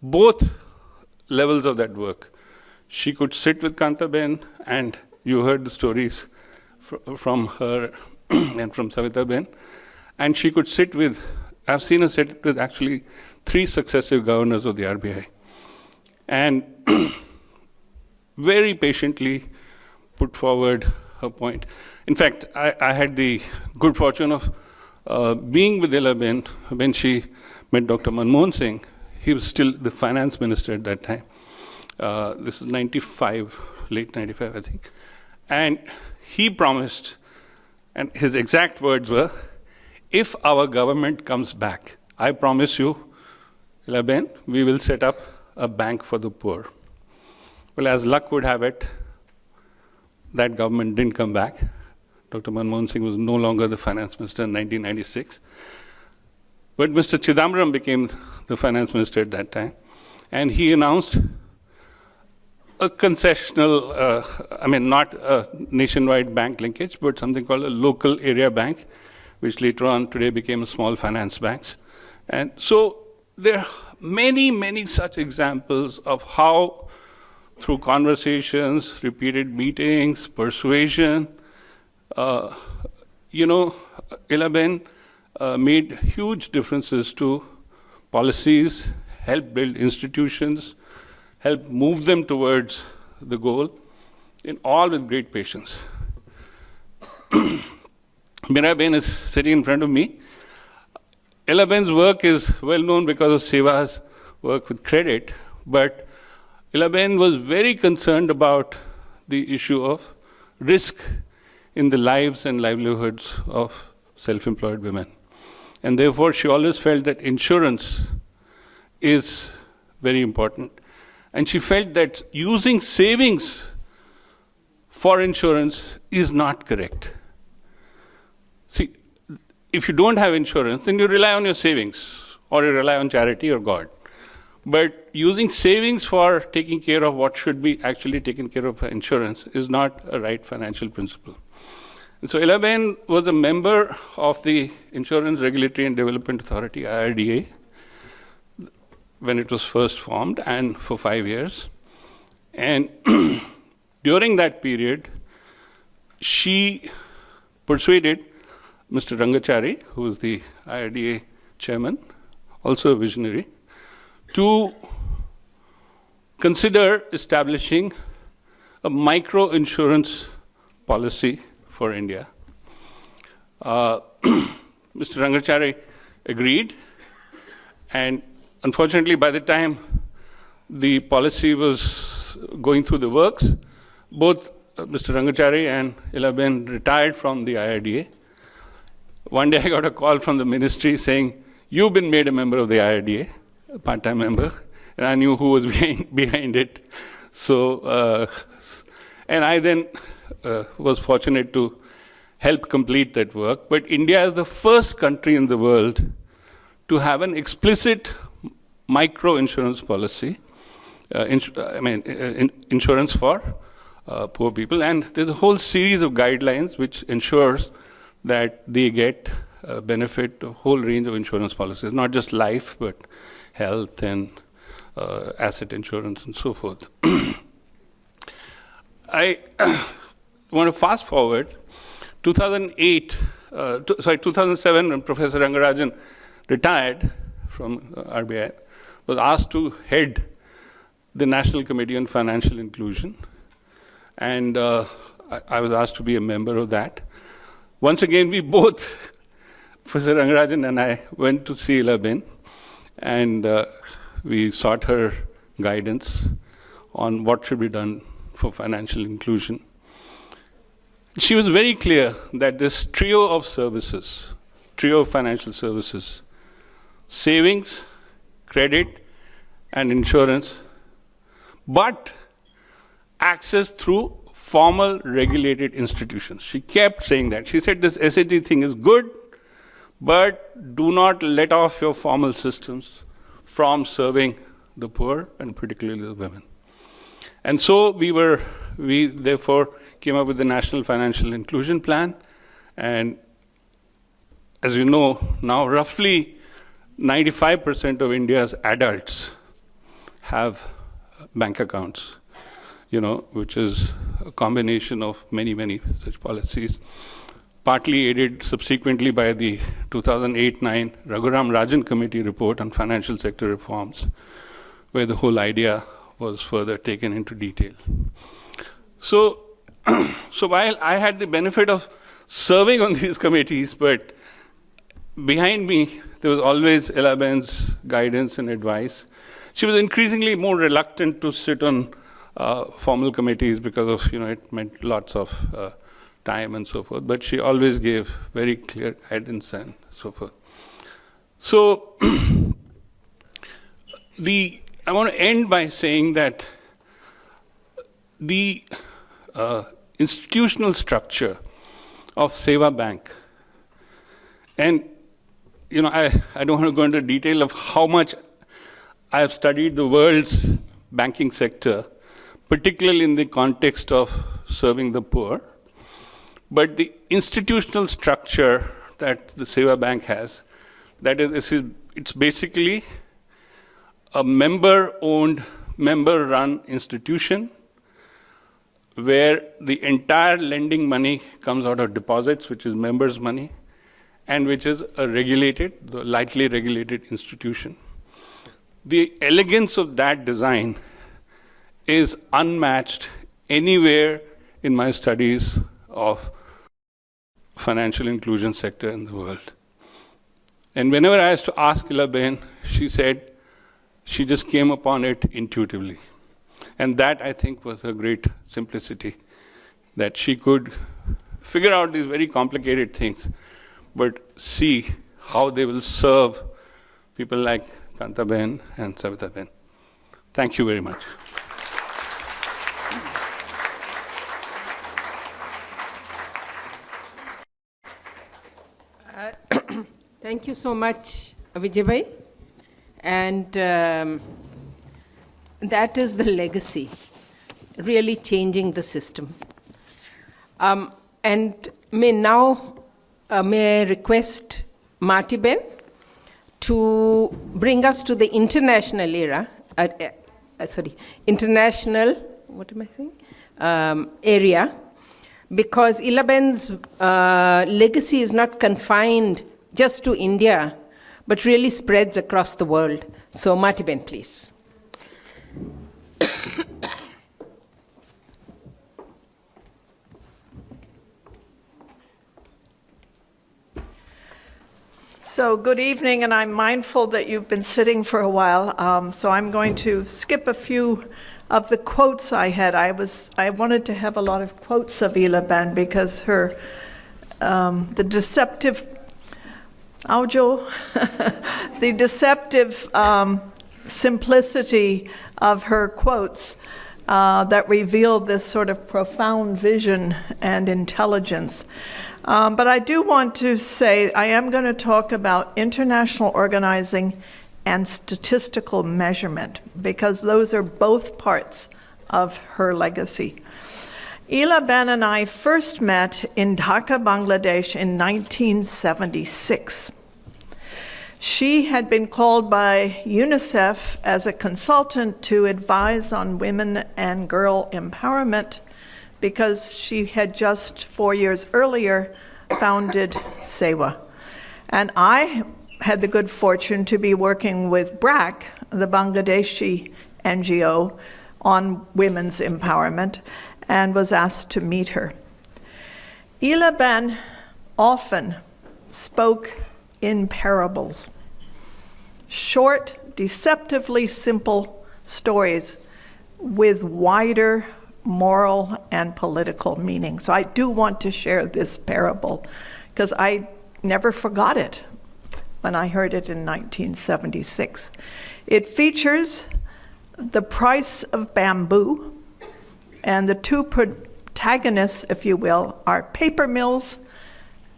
both levels of that work. She could sit with Kantaben, and you heard the stories from her and from Savitaben, And she could sit with, I've seen her sit with actually 3 successive governors of the RBI. And very patiently put forward her point. In fact, I had the good fortune of being with Elaben when she met Dr. Manmohan Singh. He was still the finance minister at that time. This was 95, late 95, I think. And he promised, and his exact words were, if our government comes back, I promise you, Elaben, we will set up a bank for the poor. Well, as luck would have it, that government didn't come back. Dr. Manmohan Singh was no longer the finance minister in 1996. But Mr. Chidambaram became the finance minister at that time. And he announced a concessional, not a nationwide bank linkage, but something called a local area bank, which later on today became a small finance banks. And so there are many, many such examples of how through conversations, repeated meetings, persuasion, Elaben made huge differences to policies, helped build institutions, helped move them towards the goal, in all with great patience. Miraben is sitting in front of me. Elaben's work is well known because of SEWA's work with credit, but Elaben was very concerned about the issue of risk in the lives and livelihoods of self-employed women. And therefore, she always felt that insurance is very important. And she felt that using savings for insurance is not correct. See, if you don't have insurance, then you rely on your savings, or you rely on charity or God. But using savings for taking care of what should be actually taken care of by insurance is not a right financial principle. And so Elaben was a member of the Insurance Regulatory and Development Authority, IRDA, when it was first formed, and for 5 years. And during that period, she persuaded Mr. Rangachari, who was the IRDA chairman, also a visionary, to consider establishing a micro-insurance policy for India. Mr. Rangachari agreed, and unfortunately, by the time the policy was going through the works, both Mr. Rangachari and Elaben retired from the IRDA. One day I got a call from the ministry saying, you've been made a member of the IRDA, a part-time member, and I knew who was behind it. So, and I then was fortunate to help complete that work. But India is the first country in the world to have an explicit micro-insurance policy, insurance for poor people. And there's a whole series of guidelines which ensures that they get benefit, a whole range of insurance policies, not just life, but health and asset insurance and so forth. I want to fast forward. 2007, when Professor Rangarajan retired from RBI, was asked to head the National Committee on Financial Inclusion. And I was asked to be a member of that. Once again, we both, Professor Rangarajan and I, went to see Elaben, and we sought her guidance on what should be done for financial inclusion. She was very clear that this trio of services, trio of financial services, savings, credit, and insurance, but access through formal regulated institutions. She kept saying that. She said this SAT thing is good, but do not let off your formal systems from serving the poor and particularly the women. And so we therefore came up with the National Financial Inclusion Plan. And as you know, now roughly 95% of India's adults have bank accounts, which is a combination of many, many such policies. partly aided subsequently by the 2008-9 Raghuram Rajan Committee report on financial sector reforms, where the whole idea was further taken into detail. So, so while I had the benefit of serving on these committees, but behind me, there was always Elaben's guidance and advice. She was increasingly more reluctant to sit on formal committees because of, it meant lots of time and so forth, but she always gave very clear guidance and so forth. So, I want to end by saying that the institutional structure of SEWA Bank, and I don't want to go into detail of how much I have studied the world's banking sector, particularly in the context of serving the poor, but the institutional structure that the SEWA Bank has, it's basically a member-owned, member-run institution where the entire lending money comes out of deposits, which is members' money, and which is a lightly regulated institution. The elegance of that design is unmatched anywhere in my studies of financial inclusion sector in the world. And whenever I used to ask Elaben, she said she just came upon it intuitively. And that, I think, was her great simplicity, that she could figure out these very complicated things, but see how they will serve people like Kantaben and Savitaben. Thank you very much. Thank you so much, Vijay Bhai. And that is the legacy, really changing the system. And may I request Martha Ben to bring us to the international era, area, because Elaben's legacy is not confined just to India, but really spreads across the world. So Martha Ben, please. So good evening, and I'm mindful that you've been sitting for a while, so I'm going to skip a few of the quotes I had. I wanted to have a lot of quotes of Elaben because her, the deceptive, the deceptive simplicity of her quotes that revealed this sort of profound vision and intelligence. But I do want to say I am going to talk about international organizing and statistical measurement, because those are both parts of her legacy. Elaben and I first met in Dhaka, Bangladesh in 1976. She had been called by UNICEF as a consultant to advise on women and girl empowerment because she had just 4 years earlier founded SEWA. And I had the good fortune to be working with BRAC, the Bangladeshi NGO, on women's empowerment, and was asked to meet her. Elaben often spoke in parables, short, deceptively simple stories with wider moral and political meaning. So I do want to share this parable because I never forgot it when I heard it in 1976. It features the price of bamboo, and the two protagonists, if you will, are paper mills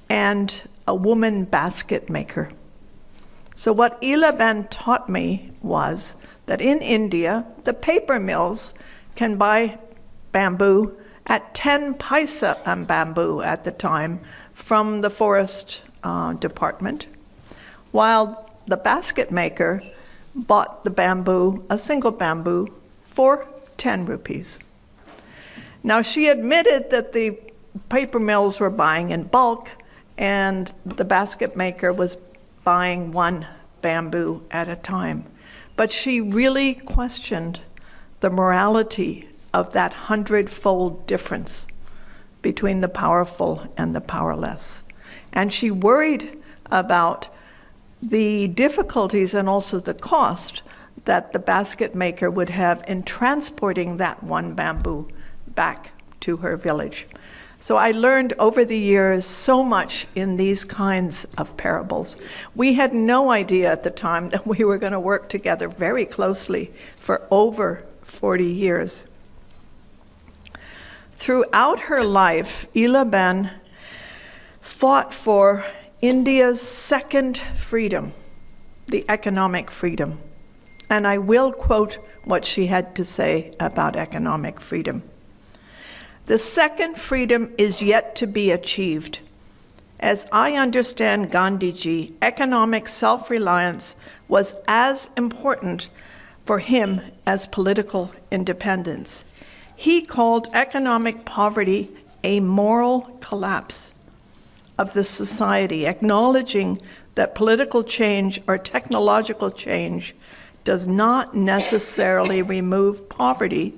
and a woman basket maker. So what Elaben taught me was that in India, the paper mills can buy bamboo at 10 paisa on bamboo at the time from the forest department, while the basket maker bought the bamboo, a single bamboo, for 10 rupees. Now she admitted that the paper mills were buying in bulk, and the basket maker was buying one bamboo at a time. But she really questioned the morality of that 100-fold difference between the powerful and the powerless. And she worried about the difficulties and also the cost that the basket maker would have in transporting that one bamboo back to her village. So I learned over the years so much in these kinds of parables. We had no idea at the time that we were going to work together very closely for over 40 years. Throughout her life, Elaben fought for India's second freedom, the economic freedom. And I will quote what she had to say about economic freedom. The second freedom is yet to be achieved. As I understand Gandhiji, economic self-reliance was as important for him as political independence. He called economic poverty a moral collapse of the society, acknowledging that political change or technological change does not necessarily remove poverty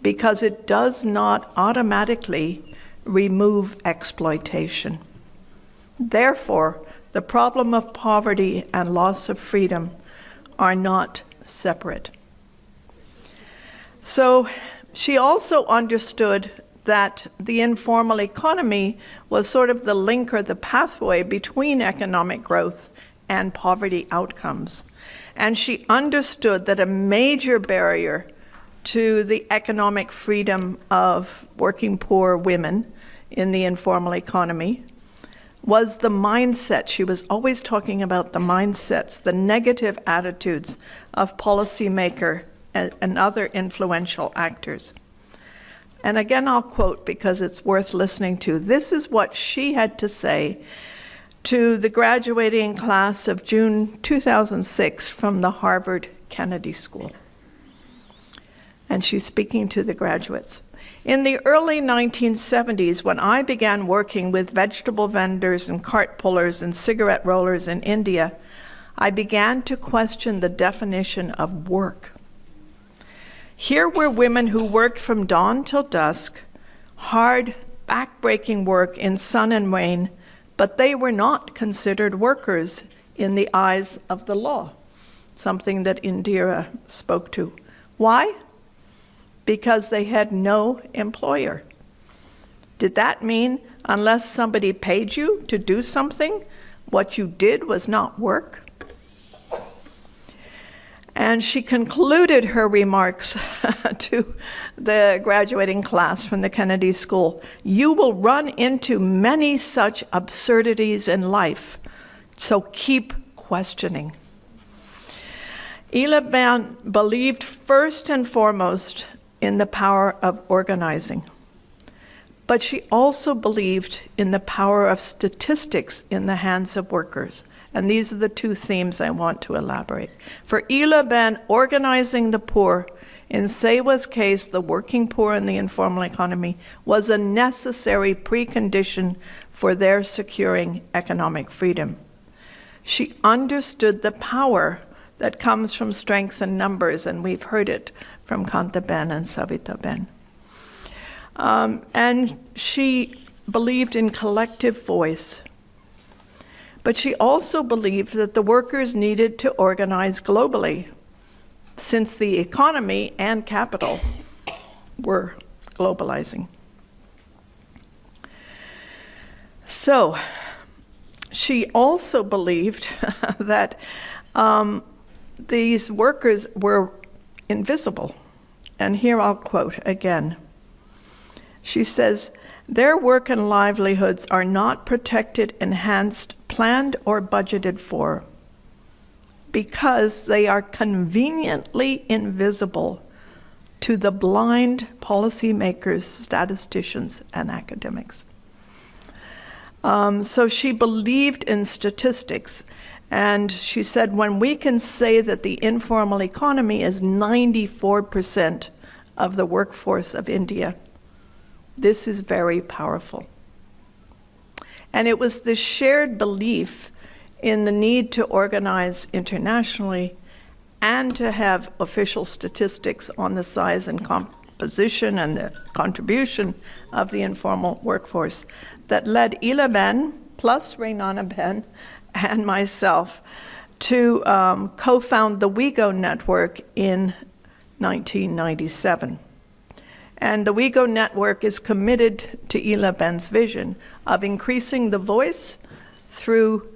because it does not automatically remove exploitation. Therefore, the problem of poverty and loss of freedom are not separate. So she also understood that the informal economy was sort of the link or the pathway between economic growth and poverty outcomes. And she understood that a major barrier to the economic freedom of working poor women in the informal economy was the mindset. She was always talking about the mindsets, the negative attitudes of policymakers and other influential actors. And again, I'll quote because it's worth listening to. This is what she had to say to the graduating class of June 2006 from the Harvard Kennedy School. And she's speaking to the graduates. In the early 1970s, when I began working with vegetable vendors and cart pullers and cigarette rollers in India, I began to question the definition of work. Here were women who worked from dawn till dusk, hard, back-breaking work in sun and rain, but they were not considered workers in the eyes of the law, something that Indira spoke to. Why? Because they had no employer. Did that mean unless somebody paid you to do something, what you did was not work? And she concluded her remarks to the graduating class from the Kennedy School. You will run into many such absurdities in life, so keep questioning. Elaben believed first and foremost in the power of organizing, but she also believed in the power of statistics in the hands of workers. And these are the two themes I want to elaborate. For Elaben, organizing the poor, in SEWA's case, the working poor in the informal economy, was a necessary precondition for their securing economic freedom. She understood the power that comes from strength in numbers, and we've heard it from Kantaben and Savitaben. And she believed in collective voice. But she also believed that the workers needed to organize globally, since the economy and capital were globalizing. So she also believed that these workers were invisible. And here I'll quote again. She says, their work and livelihoods are not protected, enhanced, planned, or budgeted for because they are conveniently invisible to the blind policymakers, statisticians, and academics. So she believed in statistics, and she said, when we can say that the informal economy is 94% of the workforce of India, This is very powerful. And it was this shared belief in the need to organize internationally and to have official statistics on the size and composition and the contribution of the informal workforce that led Elaben, plus Renana Ben, and myself to co-found the WeGo network in 1997. And the WeGo network is committed to Elaben's vision of increasing the voice through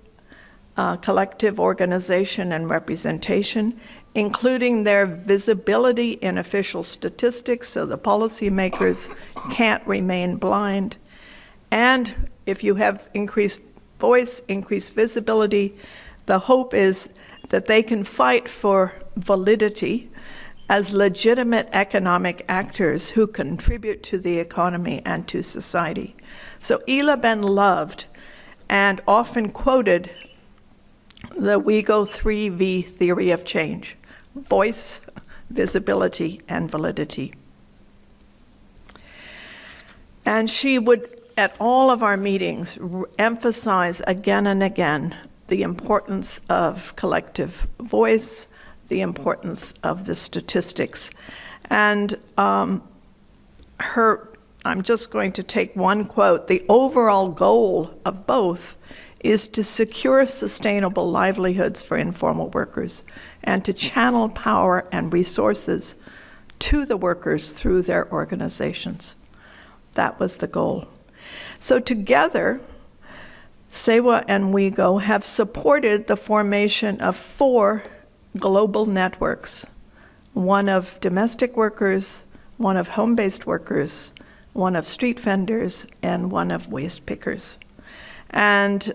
collective organization and representation, including their visibility in official statistics so the policymakers can't remain blind. And if you have increased voice, increased visibility, the hope is that they can fight for validity as legitimate economic actors who contribute to the economy and to society. So Elaben loved and often quoted the WeGo 3V theory of change: voice, visibility, and validity. And she would, at all of our meetings, emphasize again and again the importance of collective voice, the importance of the statistics. And I'm just going to take one quote: the overall goal of both is to secure sustainable livelihoods for informal workers and to channel power and resources to the workers through their organizations. That was the goal. So together, SEWA and WeGo have supported the formation of 4 global networks: one of domestic workers, one of home-based workers, one of street vendors, and one of waste pickers. And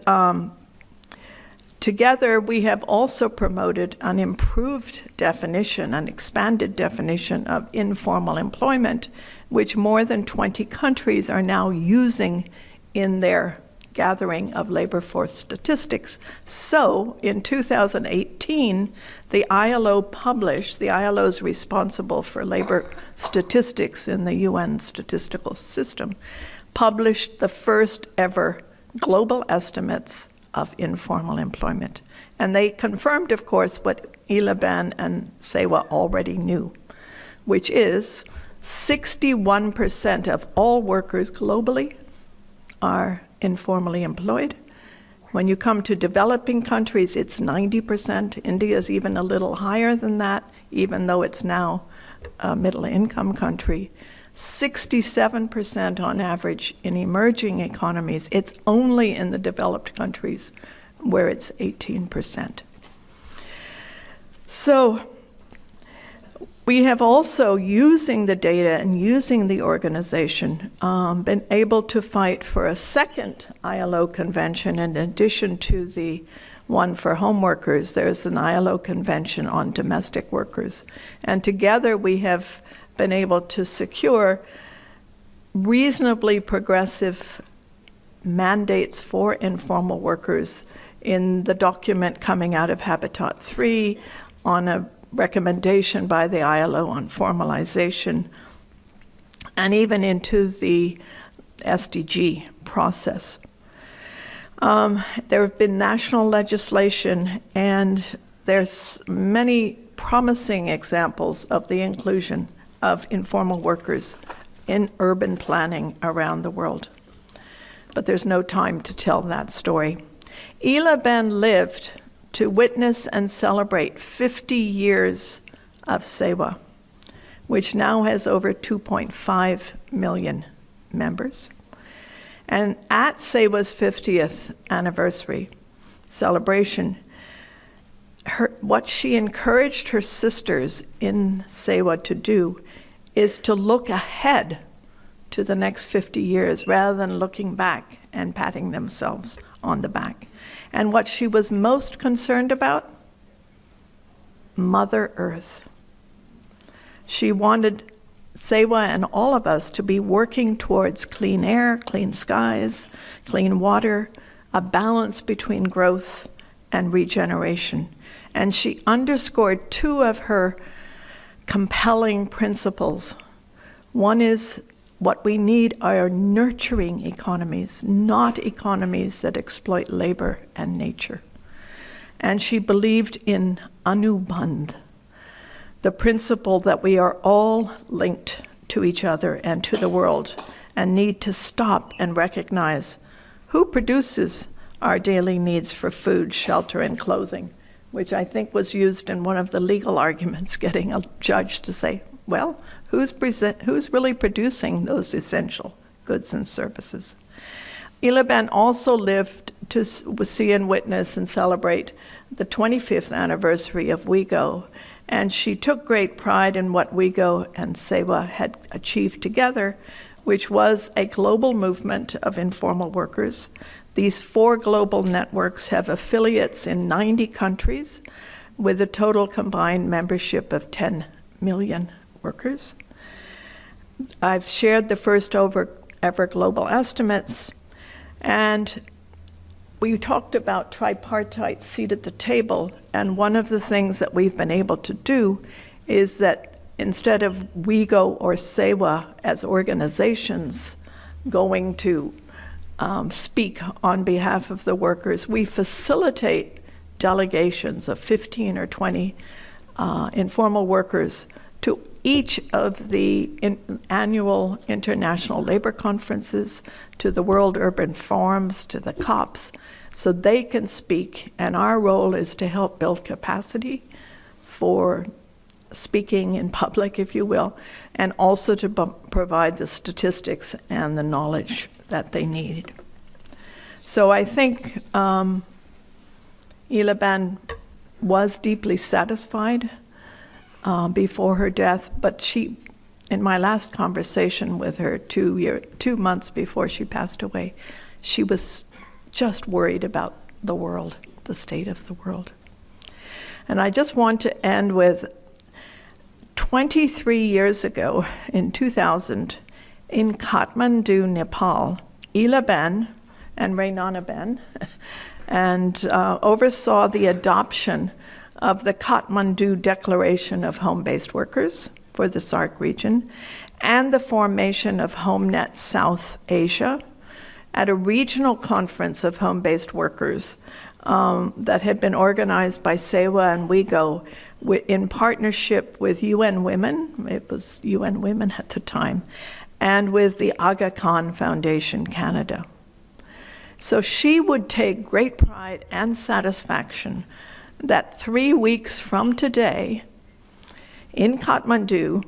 together we have also promoted an improved definition, an expanded definition of informal employment, which more than 20 countries are now using in their gathering of labor force statistics. So in 2018, the ILO is responsible for labor statistics in the UN statistical system, published the first ever global estimates of informal employment. And they confirmed, of course, what Elaben and SEWA already knew, which is 61% of all workers globally are informally employed. When you come to developing countries, it's 90%. India is even a little higher than that, even though it's now a middle-income country. 67% on average in emerging economies. It's only in the developed countries where it's 18%. So we have also, using the data and using the organization, been able to fight for a second ILO convention in addition to the one for home workers. There's an ILO convention on domestic workers. And together we have been able to secure reasonably progressive mandates for informal workers in the document coming out of Habitat 3 on a recommendation by the ILO on formalization, and even into the SDG process. There have been national legislation, and there's many promising examples of the inclusion of informal workers in urban planning around the world. But there's no time to tell that story. Elaben lived to witness and celebrate 50 years of SEWA, which now has over 2.5 million members. And at SEWA's 50th anniversary celebration, what she encouraged her sisters in SEWA to do is to look ahead to the next 50 years rather than looking back and patting themselves on the back. And what she was most concerned about? Mother Earth. She wanted SEWA and all of us to be working towards clean air, clean skies, clean water, a balance between growth and regeneration. And she underscored 2 of her compelling principles. One is what we need are nurturing economies, not economies that exploit labor and nature. And she believed in anubandh, the principle that we are all linked to each other and to the world, and need to stop and recognize who produces our daily needs for food, shelter, and clothing, which I think was used in one of the legal arguments, getting a judge to say, well, who's really producing those essential goods and services? Elaben also lived to see and witness and celebrate the 25th anniversary of WeGo, and she took great pride in what WeGo and SEWA had achieved together, which was a global movement of informal workers. These 4 global networks have affiliates in 90 countries with a total combined membership of 10 million workers. I've shared the first ever global estimates, and we talked about tripartite seat at the table, and one of the things that we've been able to do is that instead of WeGo or SEWA as organizations going to speak on behalf of the workers, we facilitate delegations of 15 or 20 informal workers to each of the annual international labor conferences, to the World Urban Forums, to the COPs, so they can speak. And our role is to help build capacity for speaking in public, if you will, and also to provide the statistics and the knowledge that they need. So I think Elaben was deeply satisfied before her death, but she, in my last conversation with her 2 months before she passed away, she was just worried about the world, the state of the world. And I just want to end with 23 years ago, in 2000, in Kathmandu, Nepal, Elaben and Renana Jhabvala and oversaw the adoption of the Kathmandu Declaration of Home-Based Workers for the SAARC region and the formation of HomeNet South Asia at a regional conference of home-based workers that had been organized by SEWA and WeGo in partnership with UN Women, it was UN Women at the time, and with the Aga Khan Foundation Canada. So she would take great pride and satisfaction that 3 weeks from today, in Kathmandu,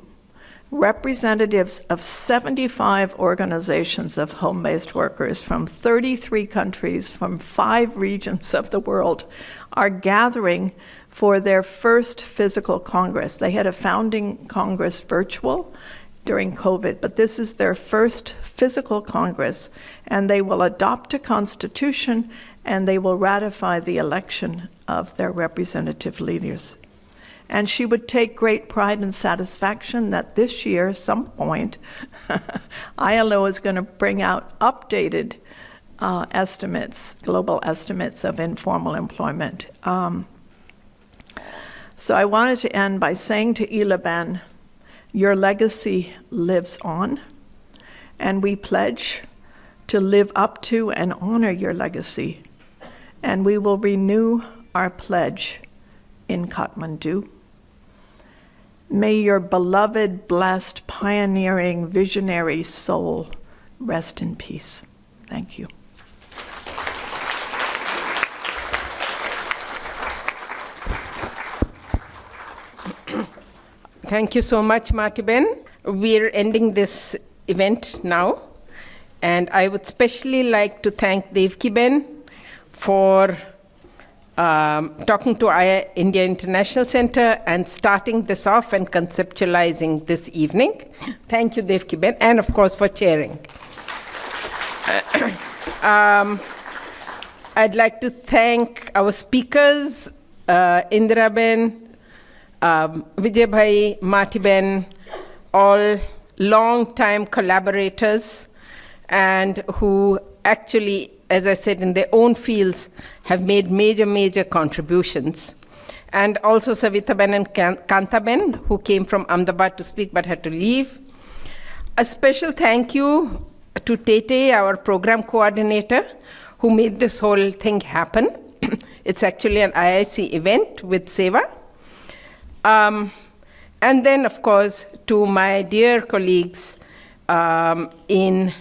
representatives of 75 organizations of home-based workers from 33 countries, from 5 regions of the world, are gathering for their first physical Congress. They had a founding Congress virtual during COVID, but this is their first physical Congress, and they will adopt a constitution and they will ratify the election of their representative leaders. And she would take great pride and satisfaction that this year, some point, ILO is going to bring out updated estimates, global estimates of informal employment. So I wanted to end by saying to Elaben, your legacy lives on, and we pledge to live up to and honor your legacy. And we will renew our pledge in Kathmandu. May your beloved, blessed, pioneering, visionary soul rest in peace. Thank you. Thank you so much, Martiben. We're ending this event now, and I would especially like to thank Devaki Jain for talking to India International Center and starting this off and conceptualizing this evening. Thank you, Devaki Jain, and of course for chairing. I'd like to thank our speakers, Indira Ben, Vijay Bhai, Martiben, all long-time collaborators, and who actually, as I said, in their own fields, have made major contributions. And also Savitaben and Kantaben, who came from Ahmedabad to speak but had to leave. A special thank you to Tete, our program coordinator, who made this whole thing happen. It's actually an IIC event with SEWA. And then, of course, to my dear colleagues in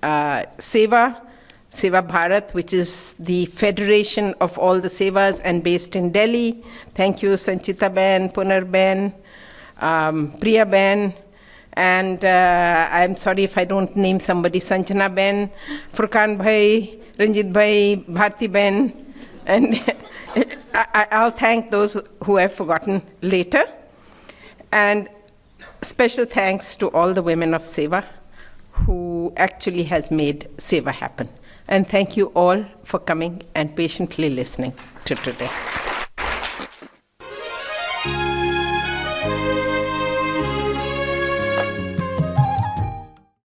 SEWA Bharat, which is the federation of all the SEWAs and based in Delhi. Thank you, Sanchitaben, Punarben, Priyaben, and I'm sorry if I don't name somebody, Sanjana Ben, Furkan Bhai, Ranjit Bhai, Bharti Ben, and I'll thank those who I've forgotten later. And special thanks to all the women of SEWA who actually has made SEWA happen. And thank you all for coming and patiently listening to today.